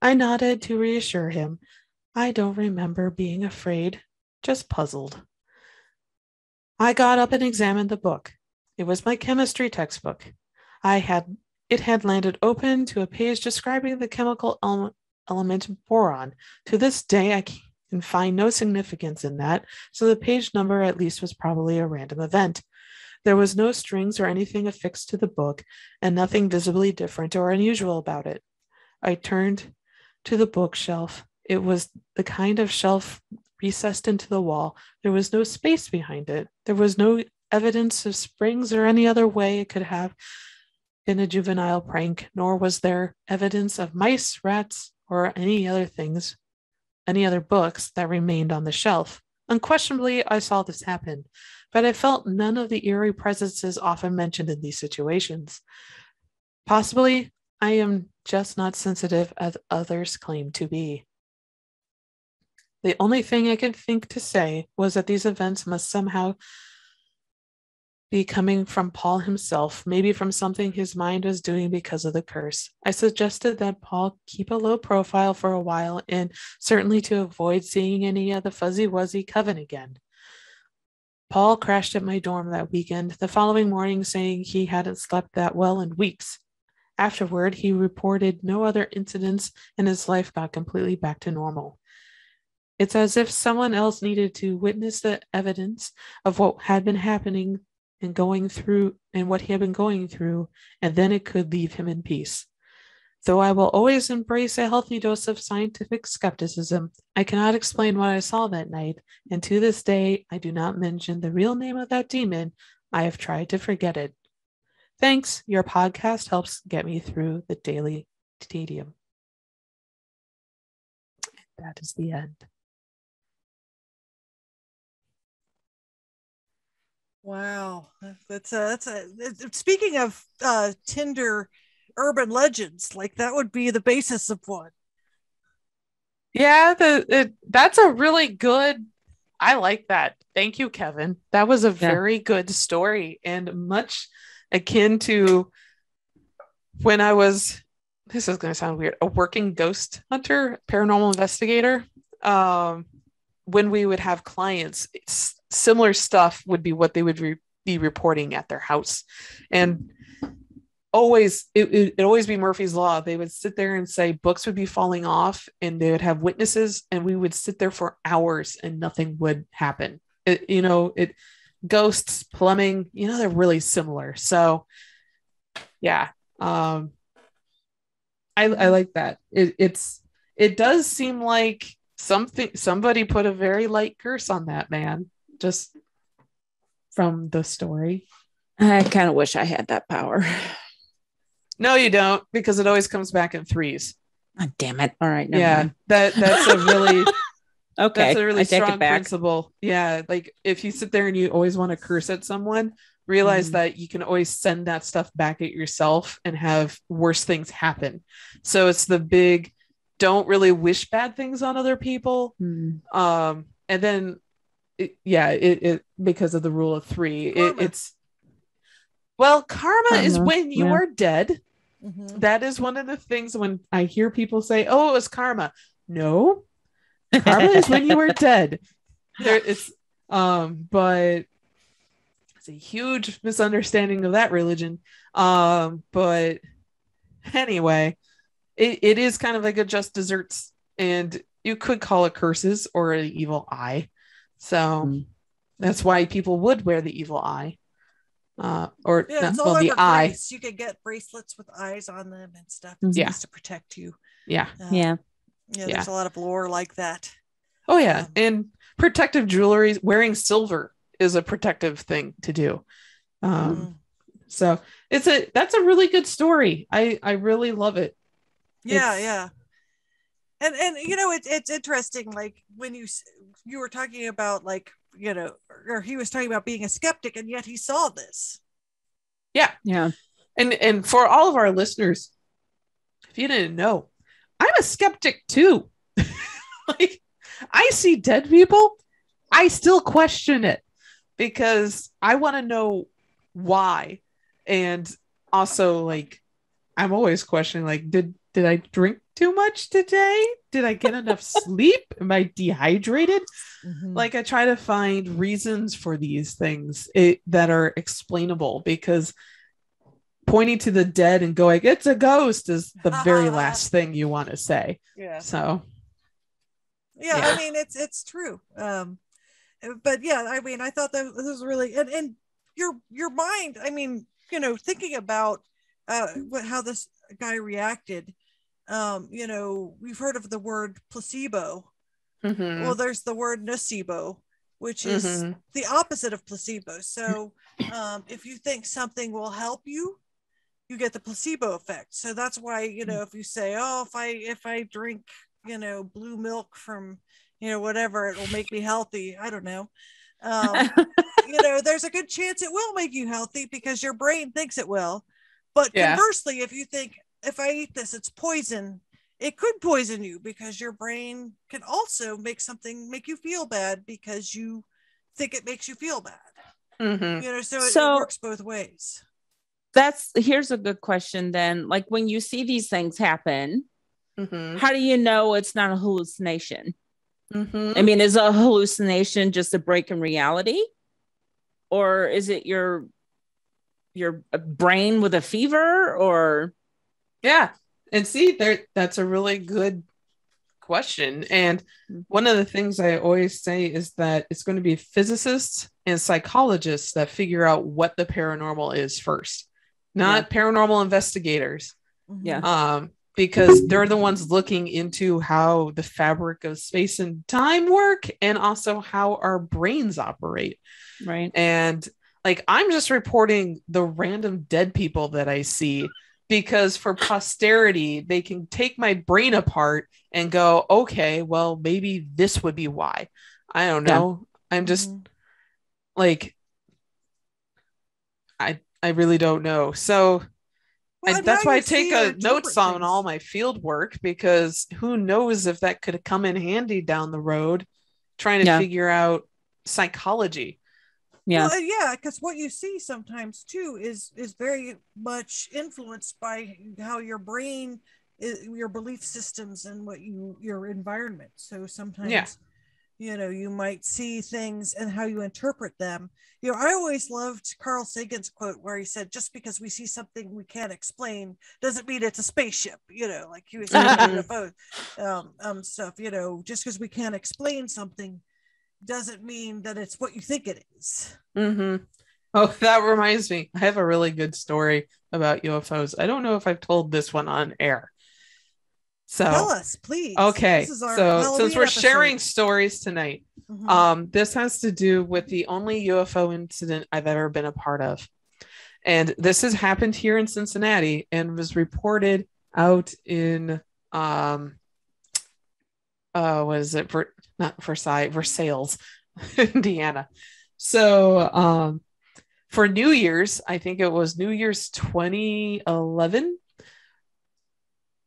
I nodded to reassure him. I don't remember being afraid, just puzzled. I got up and examined the book. It was my chemistry textbook. It had landed open to a page describing the chemical element boron. To this day, I can find no significance in that, so the page number at least was probably a random event. There was no strings or anything affixed to the book, and nothing visibly different or unusual about it. I turned to the bookshelf. It was the kind of shelf recessed into the wall. There was no space behind it. There was no evidence of springs or any other way it could have been a juvenile prank, nor was there evidence of mice, rats, or any other books that remained on the shelf. Unquestionably, I saw this happen, but I felt none of the eerie presences often mentioned in these situations. Possibly, I am just not sensitive as others claim to be. The only thing I could think to say was that these events must somehow be coming from Paul himself, maybe from something his mind was doing because of the curse. I suggested that Paul keep a low profile for a while, and certainly to avoid seeing any of the Fuzzy Wuzzy coven again. Paul crashed at my dorm that weekend, the following morning saying he hadn't slept that well in weeks. Afterward, he reported no other incidents, and his life got completely back to normal. It's as if someone else needed to witness the evidence of what had been happening and what he had been going through, and then it could leave him in peace. Though I will always embrace a healthy dose of scientific skepticism, I cannot explain what I saw that night, and to this day, I do not mention the real name of that demon. I have tried to forget it. Thanks, your podcast helps get me through the daily tedium. That is the end. Wow, that's speaking of Tinder urban legends, like that would be the basis of one. Yeah, that's a really good. I like that. Thank you, Kevin. That was a very good story and much akin to when I was. This is going to sound weird. A working ghost hunter, paranormal investigator. When we would have clients, similar stuff would be what they would be reporting at their house, and it'd always be Murphy's Law. They would sit there and say books would be falling off, and they would have witnesses, and we would sit there for hours and nothing would happen. Ghosts, plumbing, they're really similar. So, yeah, I like that. It does seem like somebody put a very light curse on that man, just from the story. I kind of wish I had that power. No, you don't, because it always comes back in threes. Oh, damn it. All right. Never mind. That's a really okay. That's a really strong principle. Yeah. Like if you sit there and you always want to curse at someone, realize that you can always send that stuff back at yourself and have worse things happen. So it's the big, don't really wish bad things on other people. And then it because of the rule of three, karma is when you are dead. That is one of the things when I hear people say, oh, it was karma. No, karma is when you are dead. But it's a huge misunderstanding of that religion. But anyway, it is kind of like a just desserts, and you could call it curses or an evil eye. So that's why people would wear the evil eye. It's all over the eye. You could get bracelets with eyes on them and stuff. It's supposed to protect you. There's a lot of lore like that. Oh yeah, and protective jewelry, wearing silver is a protective thing to do. So that's a really good story. I really love it. Yeah. And it's interesting, like when you were talking about, like, or he was talking about being a skeptic, and yet he saw this. Yeah. And for all of our listeners, if you didn't know, I'm a skeptic too. Like, I see dead people, I still question it because I want to know why. And also, like, I'm always questioning, like, did I drink too much today? Did I get enough sleep? Am I dehydrated? Like, I try to find reasons for these things that are explainable, because pointing to the dead and going, it's a ghost, is the very last thing you want to say. So I mean, it's true. But I mean, I thought that this was really, and your mind, I mean, thinking about how this guy reacted. We've heard of the word placebo. Well, there's the word nocebo, which is the opposite of placebo. So if you think something will help you, you get the placebo effect. So that's why, if you say, oh, if I drink, blue milk from, whatever, it will make me healthy. I don't know. There's a good chance it will make you healthy because your brain thinks it will. But conversely, if you think, if I eat this, it's poison, it could poison you because your brain can also make something make you feel bad because you think it makes you feel bad. Mm-hmm. So it works both ways. Here's a good question then. Like when you see these things happen, mm-hmm. how do you know it's not a hallucination? Mm-hmm. I mean, is a hallucination just a break in reality? Or is it your brain with a fever? Or yeah. And see, that's a really good question. And one of the things I always say is that it's going to be physicists and psychologists that figure out what the paranormal is first, not paranormal investigators. Yeah. Because they're the ones looking into how the fabric of space and time work and also how our brains operate. Right. And like, I'm just reporting the random dead people that I see because for posterity, they can take my brain apart and go, okay, well, maybe this would be why. I don't know. I'm just like, I really don't know. So that's why I take notes on all my field work, because who knows if that could come in handy down the road trying to figure out psychology. Yeah. Well, because what you see sometimes too is very much influenced by how your brain, your belief systems, and your environment. So sometimes, you might see things and how you interpret them. I always loved Carl Sagan's quote where he said, just because we see something we can't explain doesn't mean it's a spaceship, like he was saying UFO stuff, just because we can't explain something doesn't mean that it's what you think it is. Mm-hmm. Oh, that reminds me. I have a really good story about UFOs. I don't know if I've told this one on air. So tell us, please. Okay. So since we're sharing stories tonight, this has to do with the only UFO incident I've ever been a part of. And this has happened here in Cincinnati and was reported out in what is it? Not Versailles, Versailles, Indiana. So for New Year's, I think it was New Year's 2011,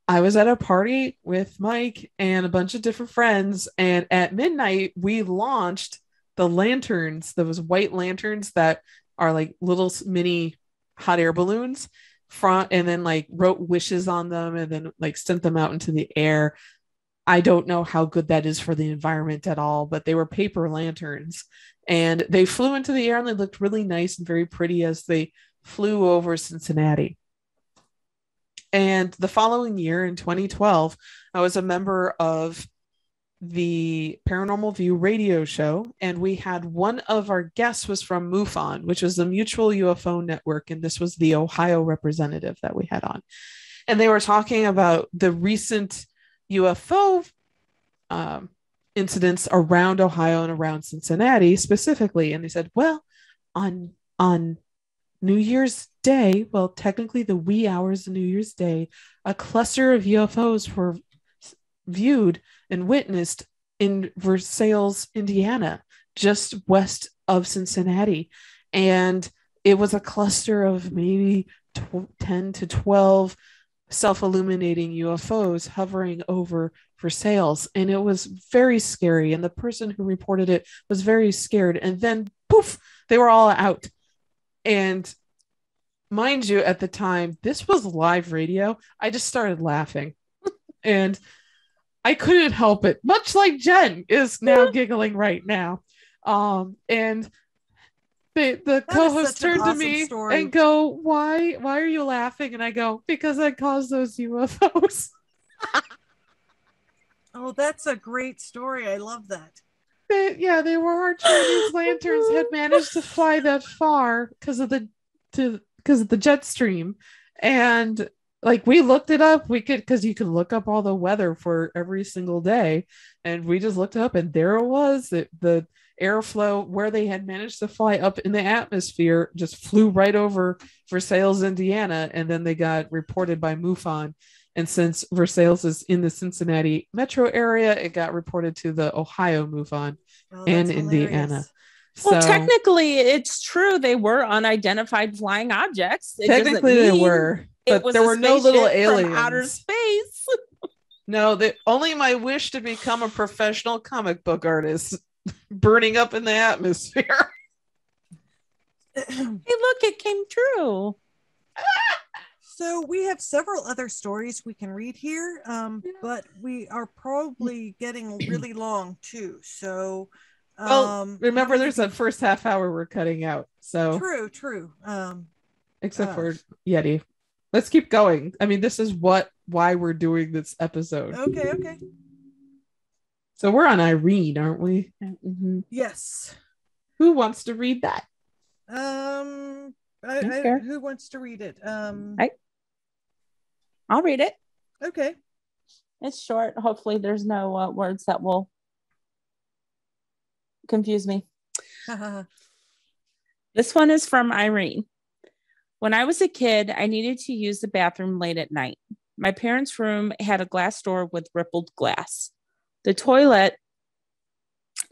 I was at a party with Mike and a bunch of different friends, and at midnight we launched the lanterns, those white lanterns that are like little mini hot air balloons, and then like wrote wishes on them and then like sent them out into the air. I don't know how good that is for the environment at all, but they were paper lanterns and they flew into the air and they looked really nice and very pretty as they flew over Cincinnati. And the following year in 2012, I was a member of the Paranormal View radio show, and we had one of our guests was from MUFON, which was the Mutual UFO Network, and this was the Ohio representative that we had on. And they were talking about the recent UFO incidents around Ohio and around Cincinnati specifically. And they said, well, on New Year's Day, well, technically the wee hours of New Year's Day, a cluster of UFOs were viewed and witnessed in Versailles, Indiana, just west of Cincinnati. And it was a cluster of maybe 10 to 12 self-illuminating UFOs hovering over Versailles. And it was very scary. And the person who reported it was very scared. And then poof, they were all out. And mind you, at the time, this was live radio. I just started laughing and I couldn't help it, much like Jen is now giggling right now. And the co-host turned to me and go, why are you laughing? And I go, because I caused those UFOs. Oh, that's a great story. I love that. They were our Chinese lanterns had managed to fly that far because of the jet stream, and like we looked it up. We could, because you could look up all the weather for every single day, and we just looked up, and there it was. The airflow where they had managed to fly up in the atmosphere just flew right over Versailles, Indiana, and then they got reported by MUFON. And since Versailles is in the Cincinnati metro area, it got reported to the Ohio MUFON and Indiana. Well, So technically, it's true. They were unidentified flying objects. technically, they were, but there were no little aliens from outer space. No, only my wish to become a professional comic book artist burning up in the atmosphere. Hey, look, it came true. So we have several other stories we can read here, but we are probably getting really long too. So, remember, there's that first half hour we're cutting out. So true. Except for Yeti. Let's keep going. I mean, this is why we're doing this episode. Okay. So we're on Irene, aren't we? Mm-hmm. Yes. Who wants to read that? Who wants to read it? I'll read it. Okay. It's short. Hopefully there's no words that will confuse me. This one is from Irene. When I was a kid, I needed to use the bathroom late at night. My parents' room had a glass door with rippled glass. The toilet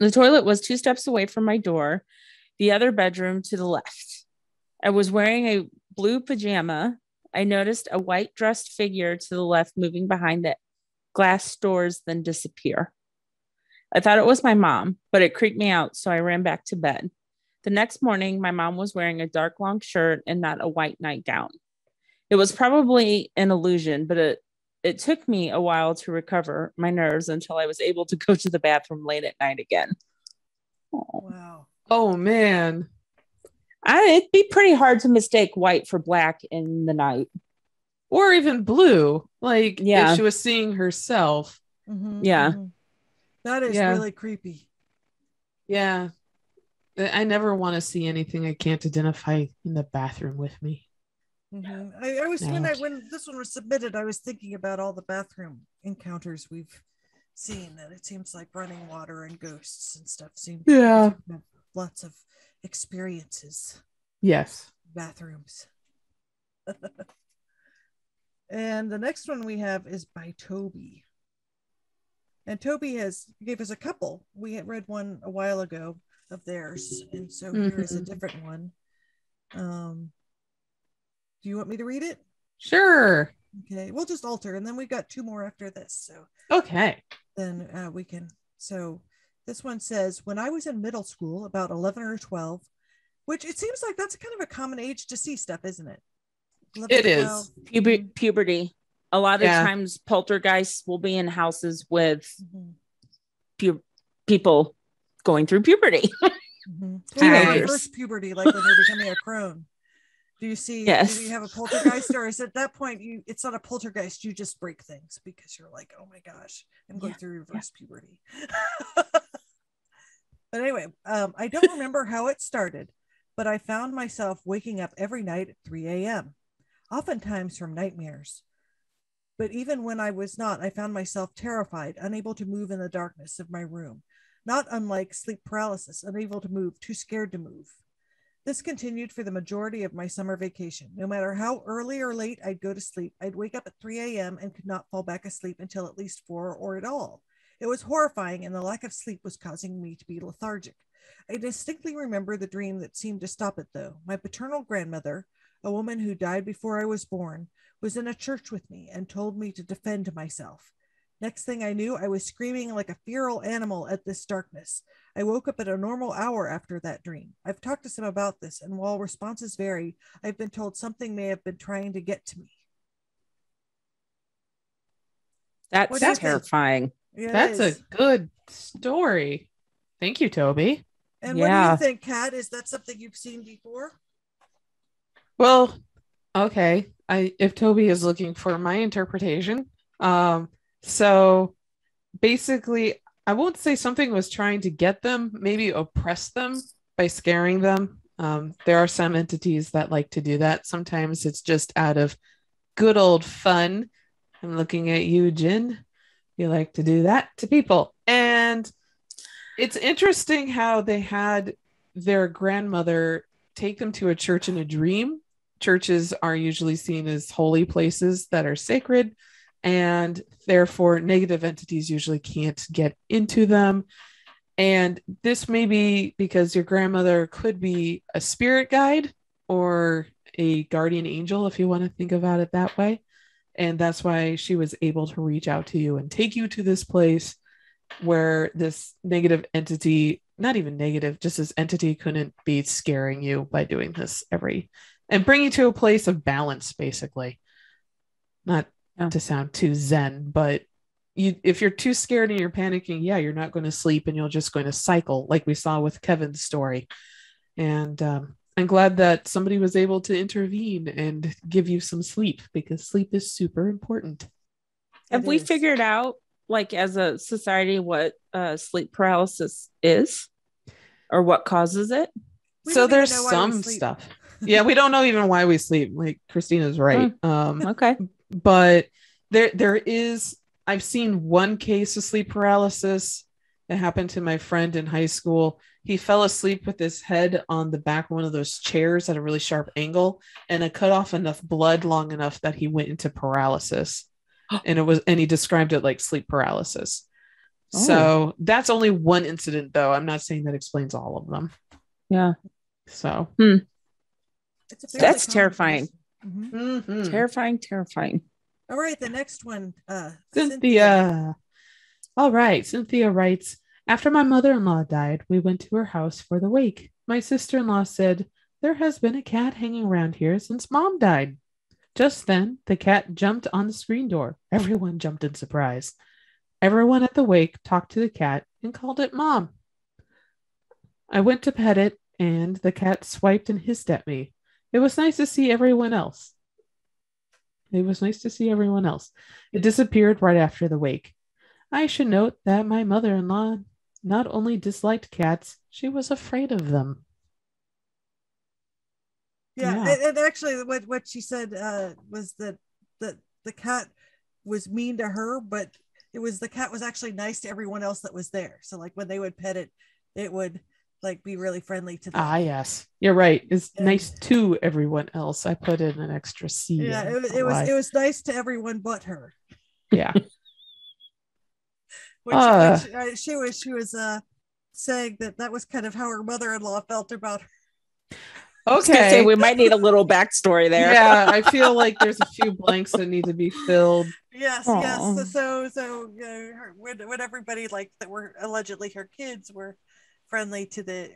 was 2 steps away from my door, the other bedroom to the left. I was wearing a blue pajama. I noticed a white dressed figure to the left moving behind the glass doors, then disappear. I thought it was my mom, but it creeped me out, so I ran back to bed. The next morning, my mom was wearing a dark long shirt and not a white nightgown. It was probably an illusion, but it took me a while to recover my nerves until I was able to go to the bathroom late at night again. Oh. Wow. Oh, man. It'd be pretty hard to mistake white for black in the night. Or even blue. Like, if she was seeing herself. Mm-hmm, yeah. Mm-hmm. That is really creepy. Yeah. I never want to see anything I can't identify in the bathroom with me. Mm-hmm. When this one was submitted, I was thinking about all the bathroom encounters we've seen, and it seems like running water and ghosts and stuff seem to have lots of experiences. Yes. Bathrooms. And the next one we have is by Toby. And Toby gave us a couple. We had read one a while ago of theirs, and so here is a different one. Do you want me to read it? Sure. Okay, we'll just alter, and then we've got 2 more after this. So okay, then we can. So this one says, when I was in middle school, about 11 or 12, which it seems like that's kind of a common age to see stuff, isn't it? It is puberty. A lot of times poltergeists will be in houses with people going through puberty. First puberty, like when you're becoming a crone. Do you see? Yes. Do you have a poltergeist, or is at that point it's not a poltergeist? You just break things because you're like, oh my gosh, I'm going through reverse puberty. But anyway, I don't remember how it started, but I found myself waking up every night at 3 a.m., oftentimes from nightmares. But even when I was not, I found myself terrified, unable to move in the darkness of my room. Not unlike sleep paralysis, unable to move, too scared to move. This continued for the majority of my summer vacation. No matter how early or late I'd go to sleep, I'd wake up at 3 a.m. and could not fall back asleep until at least 4 or at all. It was horrifying, and the lack of sleep was causing me to be lethargic. I distinctly remember the dream that seemed to stop it, though. My paternal grandmother, a woman who died before I was born, was in a church with me and told me to defend myself. Next thing I knew, I was screaming like a feral animal at this darkness. I woke up at a normal hour after that dream. I've talked to some about this, and while responses vary, I've been told something may have been trying to get to me. That's terrifying. Yeah, that's a good story. Thank you, Toby. And what do you think, Kat? Is that something you've seen before? Well, okay. If Toby is looking for my interpretation, so basically, I won't say something was trying to get them, maybe oppress them by scaring them. There are some entities that like to do that. Sometimes it's just out of good old fun. I'm looking at you, Jen. You like to do that to people. And it's interesting how they had their grandmother take them to a church in a dream. Churches are usually seen as holy places that are sacred, and therefore negative entities usually can't get into them. And this may be because your grandmother could be a spirit guide or a guardian angel, if you want to think about it that way. And that's why she was able to reach out to you and take you to this place where this negative entity, not even negative, just this entity couldn't be scaring you by doing this and bring you to a place of balance, basically. Not to sound too zen, but if you're too scared and you're panicking, you're not going to sleep and you're just going to cycle, like we saw with Kevin's story. And I'm glad that somebody was able to intervene and give you some sleep, because sleep is super important. Have we figured out, like, as a society, what sleep paralysis is or what causes it? So there's some stuff. Yeah, we don't know even why we sleep. Like, Christina's right. Okay. But there is, I've seen one case of sleep paralysis that happened to my friend in high school. He fell asleep with his head on the back of one of those chairs at a really sharp angle, and it cut off enough blood long enough that he went into paralysis. And he described it like sleep paralysis. Oh. So that's only one incident, though. I'm not saying that explains all of them. Yeah. So that's terrifying. Mm-hmm. Terrifying. All right, the next one, Cynthia. All right, Cynthia writes, after my mother-in-law died, we went to her house for the wake. My sister-in-law said, there has been a cat hanging around here since Mom died. Just then, the cat jumped on the screen door. Everyone jumped in surprise. Everyone at the wake talked to the cat and called it Mom. I went to pet it, and the cat swiped and hissed at me. It was nice to see everyone else. It disappeared right after the wake. I should note that my mother-in-law not only disliked cats, she was afraid of them. Yeah. And actually what she said was that the cat was mean to her, but the cat was actually nice to everyone else that was there. So like when they would pet it, it would like be really friendly to them. Yes, you're right. It's nice to everyone else. I put in an extra C. Yeah, it was nice to everyone but her. Yeah. which she was saying that was kind of how her mother-in-law felt about her. Okay, we might need a little backstory there. Yeah, I feel like there's a few blanks that need to be filled. Yes. So when everybody like that were allegedly her kids were friendly to the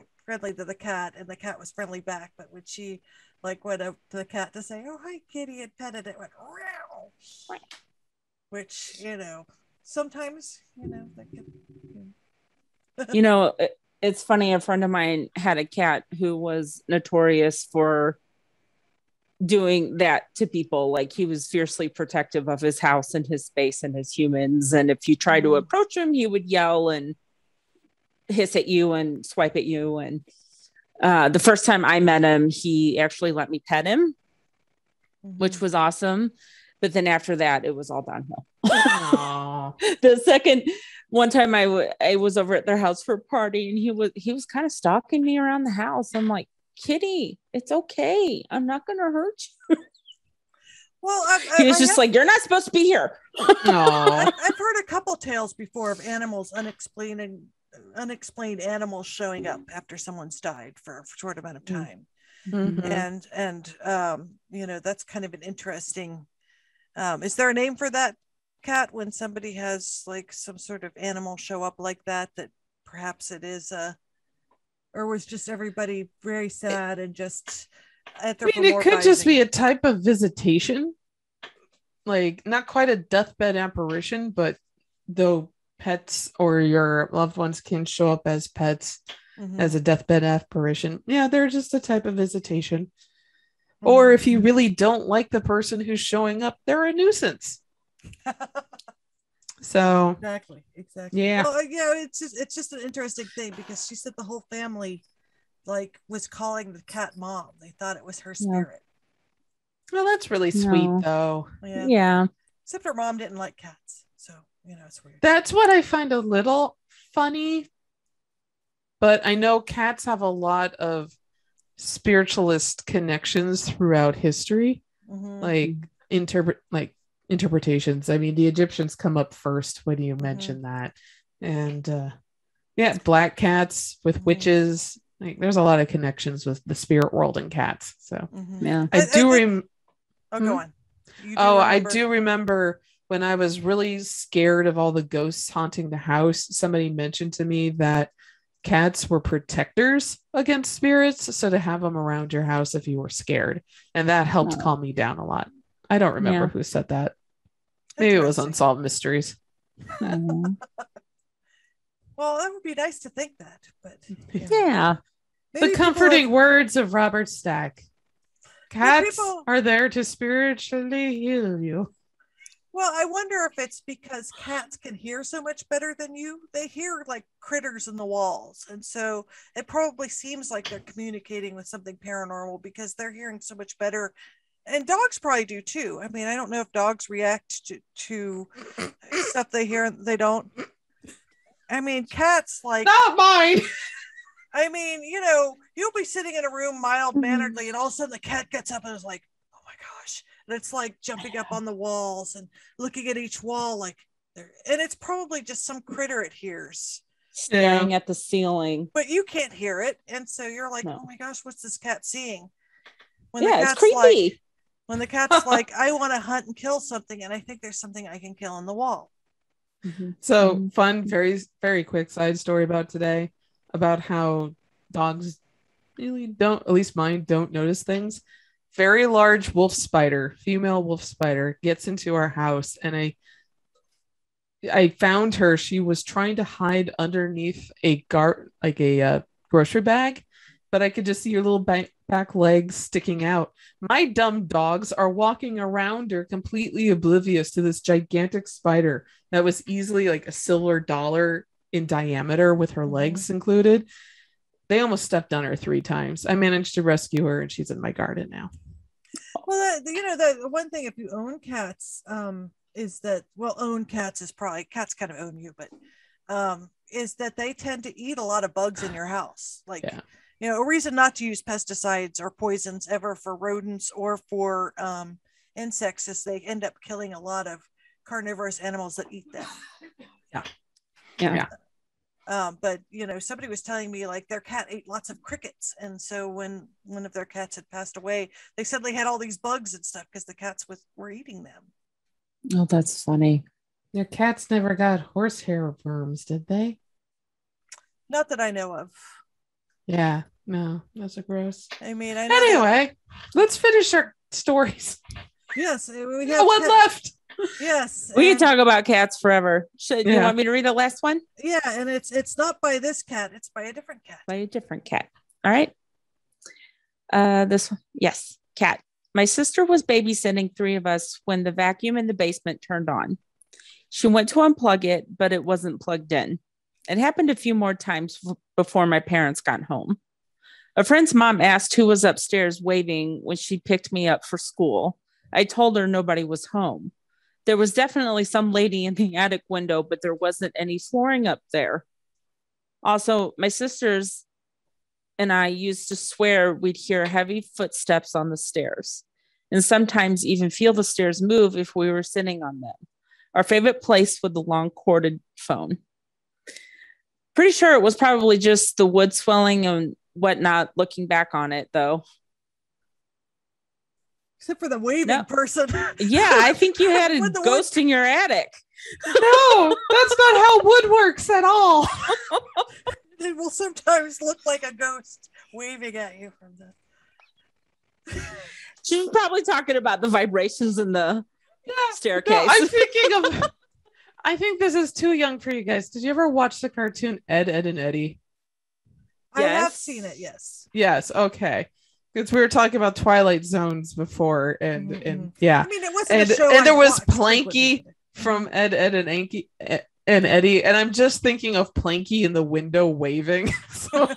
cat, and the cat was friendly back, but when she like went up to the cat to say, "Oh, hi, kitty," and petted it, went "Meow," which sometimes that can, it's funny. A friend of mine had a cat who was notorious for doing that to people. Like, he was fiercely protective of his house and his space and his humans. And if you try to approach him, he would yell and hiss at you and swipe at you. And the first time I met him, he actually let me pet him, which was awesome. But then after that, it was all downhill. The second one time I was over at their house for a party, and he was kind of stalking me around the house. I'm like, kitty, it's okay. I'm not going to hurt you. Well, he was just like, you're not supposed to be here. I've heard a couple tales before of animals, unexplained animals showing up after someone's died for a short amount of time. Mm-hmm. And that's kind of an interesting. Is there a name for that cat when somebody has like some sort of animal show up like that perhaps it is or was just everybody very sad and just it could just be a type of visitation, like not quite a deathbed apparition, but though pets or your loved ones can show up as pets as a deathbed apparition, they're just a type of visitation. Or if you really don't like the person who's showing up, they're a nuisance. So exactly. Yeah. Well, it's just an interesting thing, because she said the whole family like was calling the cat Mom. They thought it was her spirit. Well, that's really sweet, though. Yeah. Except her mom didn't like cats. So, it's weird. That's what I find a little funny. But I know cats have a lot of spiritualist connections throughout history. Like interpretations. I mean, the Egyptians come up first when you mention that. And black cats with witches. Like, there's a lot of connections with the spirit world and cats. So yeah. I do go on. I do remember when I was really scared of all the ghosts haunting the house, somebody mentioned to me that cats were protectors against spirits. So to have them around your house if you were scared. And that helped calm me down a lot. I don't remember who said that. Maybe it was Unsolved Mysteries. Well, that would be nice to think that. But yeah. The comforting words of Robert Stack. Cats are there to spiritually heal you. Well, I wonder if it's because cats can hear so much better than you. They hear like critters in the walls. And so it probably seems like they're communicating with something paranormal because they're hearing so much better. And dogs probably do too. I mean, I don't know if dogs react to stuff they hear and they don't. I mean, cats like... Not mine! I mean, you'll be sitting in a room mild-manneredly and all of a sudden the cat gets up and is like, oh my gosh. And it's like jumping up on the walls and looking at each wall like and it's probably just some critter it hears. Staring at the ceiling. But you can't hear it. And so you're like, oh my gosh, what's this cat seeing? When it's creepy. When the cat's like, I want to hunt and kill something and I think there's something I can kill on the wall. So fun, very, very quick side story about today. About how dogs really don't, at least mine, don't notice things. Very large wolf spider, female wolf spider, gets into our house, and I found her. She was trying to hide underneath a grocery bag, but I could just see her little back legs sticking out. My dumb dogs are walking around her, completely oblivious to this gigantic spider that was easily like a silver dollar in diameter with her legs included. They almost stepped on her 3 times. I managed to rescue her and she's in my garden now. Well, the one thing if you own cats is that, own cats is probably, cats kind of own you, but is that they tend to eat a lot of bugs in your house. Like, a reason not to use pesticides or poisons ever for rodents or for insects is they end up killing a lot of carnivorous animals that eat them. Yeah. But somebody was telling me like their cat ate lots of crickets, and so when one of their cats had passed away, they suddenly had all these bugs and stuff because the cats were eating them. Oh, that's funny. Your cats never got horsehair worms, did they? Not that I know of. Yeah, no, those are gross. I mean, I know anyway, let's finish our stories. Yes, we have one left. Yes, we can talk about cats forever. You want me to read the last one? Yeah, and it's not by this cat; it's by a different cat. By a different cat. All right. This one, yes, cat. My sister was babysitting 3 of us when the vacuum in the basement turned on. She went to unplug it, but it wasn't plugged in. It happened a few more times before my parents got home. A friend's mom asked who was upstairs waving when she picked me up for school. I told her nobody was home. There was definitely some lady in the attic window, but there wasn't any flooring up there. Also, my sisters and I used to swear we'd hear heavy footsteps on the stairs, and sometimes even feel the stairs move if we were sitting on them. Our favorite place with the long corded phone. Pretty sure it was probably just the wood swelling and whatnot, looking back on it, though. Except for the waving person. Yeah, I think you had a ghost in your attic. No, that's not how wood works at all. It will sometimes look like a ghost waving at you from the... She's probably talking about the vibrations in the staircase. No, I'm thinking of... I think this is too young for you guys. Did you ever watch the cartoon Ed, Ed, and Eddie? I have seen it, yes. Yes, okay. Because we were talking about Twilight Zones before, and yeah. I mean, it wasn't a show and there was Planky from Ed, Ed, and Eddie, and I'm just thinking of Planky in the window waving. So.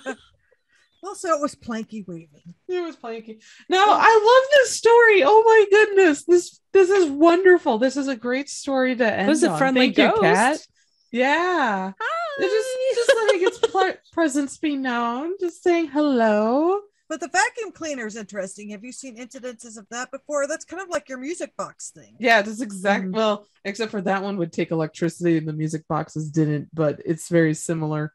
Well, Also, it was planky waving. It was planky. No, I love this story. Oh my goodness. This is wonderful. This is a great story to end It was a on. friendly Thank you, ghost. Kat. Yeah. Just letting its presence be known. Just saying hello. But the vacuum cleaner is interesting. Have you seen incidences of that before? That's kind of like your music box thing. Yeah, that's exact. Well, except for that one would take electricity and the music boxes didn't, but it's very similar.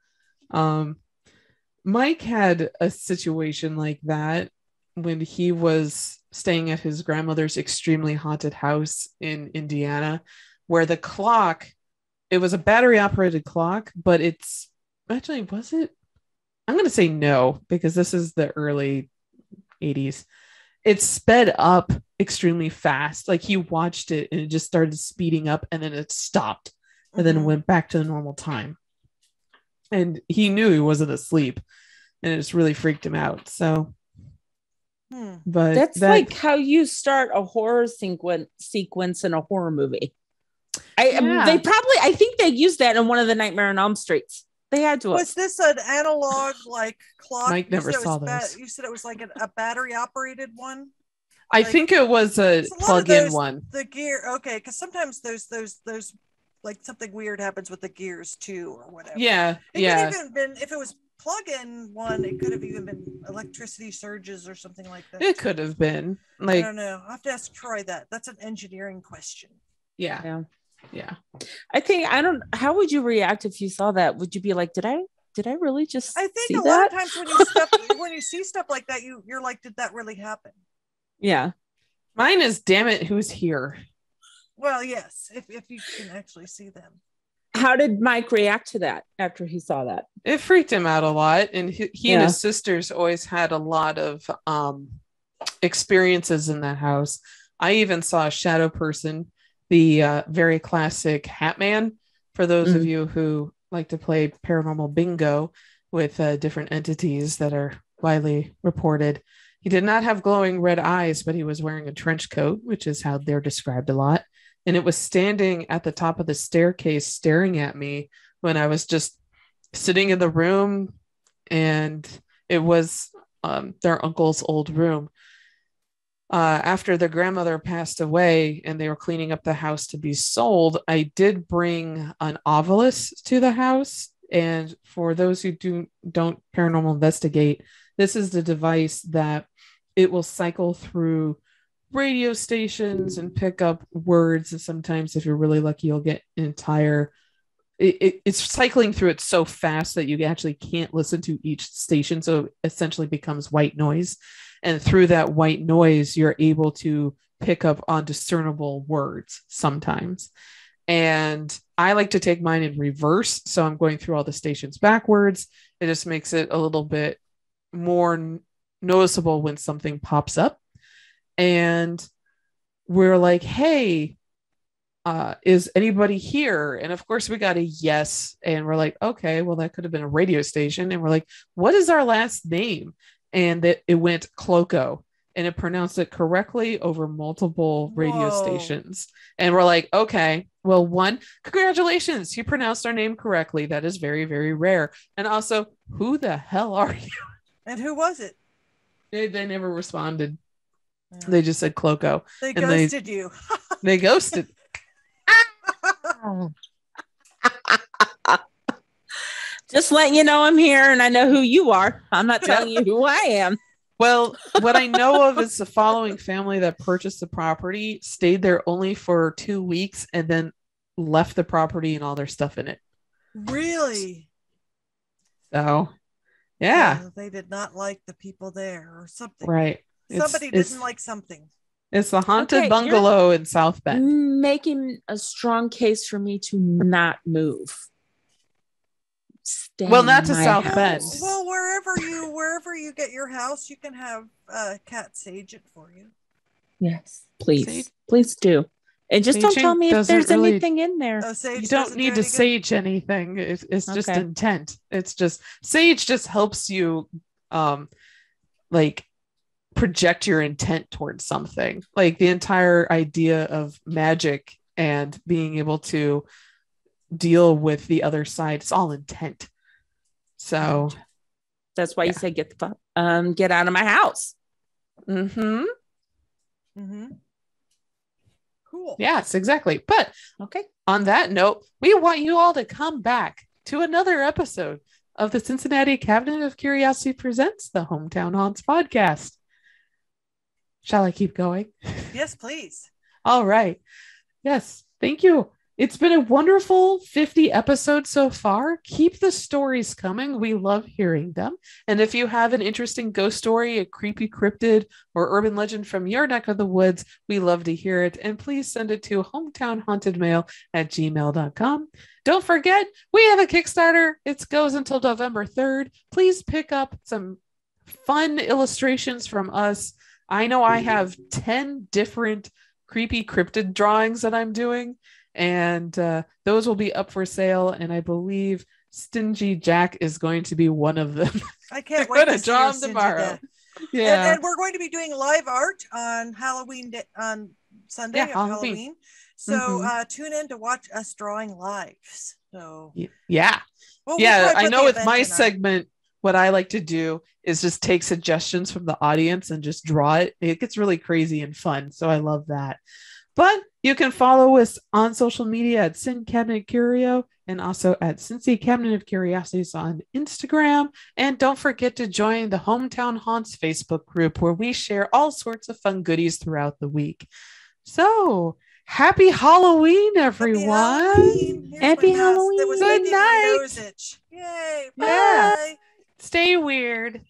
Mike had a situation like that when he was staying at his grandmother's extremely haunted house in Indiana, where the clock, it was a battery operated clock, but it's actually, was it? I'm going to say no, because this is the early 80s. It sped up extremely fast. Like he watched it and it just started speeding up and then it stopped and then went back to the normal time. And he knew he wasn't asleep and it just really freaked him out. So, but that's like how you start a horror sequence in a horror movie. I think they used that in one of the Nightmare on Elm Streets. They had to. Was this an analog like clock? Mike never saw those. You said it was like a battery operated one. I think it was a plug-in one. The gear, okay, because sometimes those like something weird happens with the gears too, or whatever. Yeah, It could have even been, if it was plug-in one, it could have even been electricity surges or something like that. It could have been. Like, I don't know. I have to ask Troy that. That's an engineering question. Yeah. How would you react if you saw that? Would you be like, did I really just I think see a lot of times when you see stuff like that, you're like, did that really happen? Yeah. Mine is, damn it, who's here? Well, yes, if you can actually see them. How did Mike react to that after he saw that? It freaked him out a lot. And he and his sisters always had a lot of experiences in that house. I even saw a shadow person, the very classic Hat Man, for those of you who like to play paranormal bingo with different entities that are widely reported. He did not have glowing red eyes, but he was wearing a trench coat, which is how they're described a lot. And it was standing at the top of the staircase staring at me when I was just sitting in the room. And it was their uncle's old room. After their grandmother passed away and they were cleaning up the house to be sold, I did bring an ovilus to the house. And for those who don't paranormal investigate, this is the device that it will cycle through radio stations and pick up words. And sometimes if you're really lucky, you'll get an entire, it's cycling through it so fast that you actually can't listen to each station. So it essentially becomes white noise. And through that white noise, you're able to pick up on discernible words sometimes. And I like to take mine in reverse. So I'm going through all the stations backwards. It just makes it a little bit more noticeable when something pops up. And we're like, hey, is anybody here? And of course we got a yes. And we're like, okay, well, that could have been a radio station. And we're like, what is our last name? And it went Cloco, and it pronounced it correctly over multiple radio stations. And we're like, okay, well, congratulations, you pronounced our name correctly. That is very, very rare. And also, who the hell are you? And who was it? They never responded. They just said Cloco. They ghosted you. They ghosted. Just letting you know I'm here and I know who you are. I'm not telling you who I am. Well, what I know of is the following family that purchased the property, stayed there only for 2 weeks, and then left the property and all their stuff in it. Really? So, yeah. They did not like the people there or something. Right. Somebody didn't like something. It's the haunted bungalow in South Bend. Making a strong case for me to not move. Well, not to South Bend. Well, wherever you get your house, you can have Cat sage it for you. Yes, please do. And just don't tell me if there's anything in there. You don't need to sage anything. It's just intent. It's just sage just helps you like project your intent towards something. Like the entire idea of magic and being able to deal with the other side, it's all intent. So That's why you say get out of my house. Mm-hmm. Mm-hmm. Cool. Yes, exactly. But Okay. on that note, we want you all to come back to another episode of the Cincinnati Cabinet of Curiosity presents the Hometown Haunts podcast. Shall I keep going? Yes, please. All right. Yes. Thank you. It's been a wonderful 50 episodes so far. Keep the stories coming. We love hearing them. And if you have an interesting ghost story, a creepy cryptid, or urban legend from your neck of the woods, we love to hear it. And please send it to hometownhauntedmail@gmail.com. Don't forget, we have a Kickstarter. It goes until November 3rd. Please pick up some fun illustrations from us. I know I have 10 different creepy cryptid drawings that I'm doing. And those will be up for sale. And I believe Stingy Jack is going to be one of them. I can't wait to draw see them tomorrow. Jack. Yeah. And we're going to be doing live art on Halloween on Sunday of Halloween. So tune in to watch us drawing lives. So yeah. Well, yeah, I know with my segment, what I like to do is just take suggestions from the audience and just draw it. It gets really crazy and fun. So I love that. But you can follow us on social media at Sin Cabinet Curio and also at Cincy Cabinet of Curiosities on Instagram. And don't forget to join the Hometown Haunts Facebook group where we share all sorts of fun goodies throughout the week. So happy Halloween, everyone. Happy Halloween. That was Good night. Yay. Bye. Yeah. Stay weird.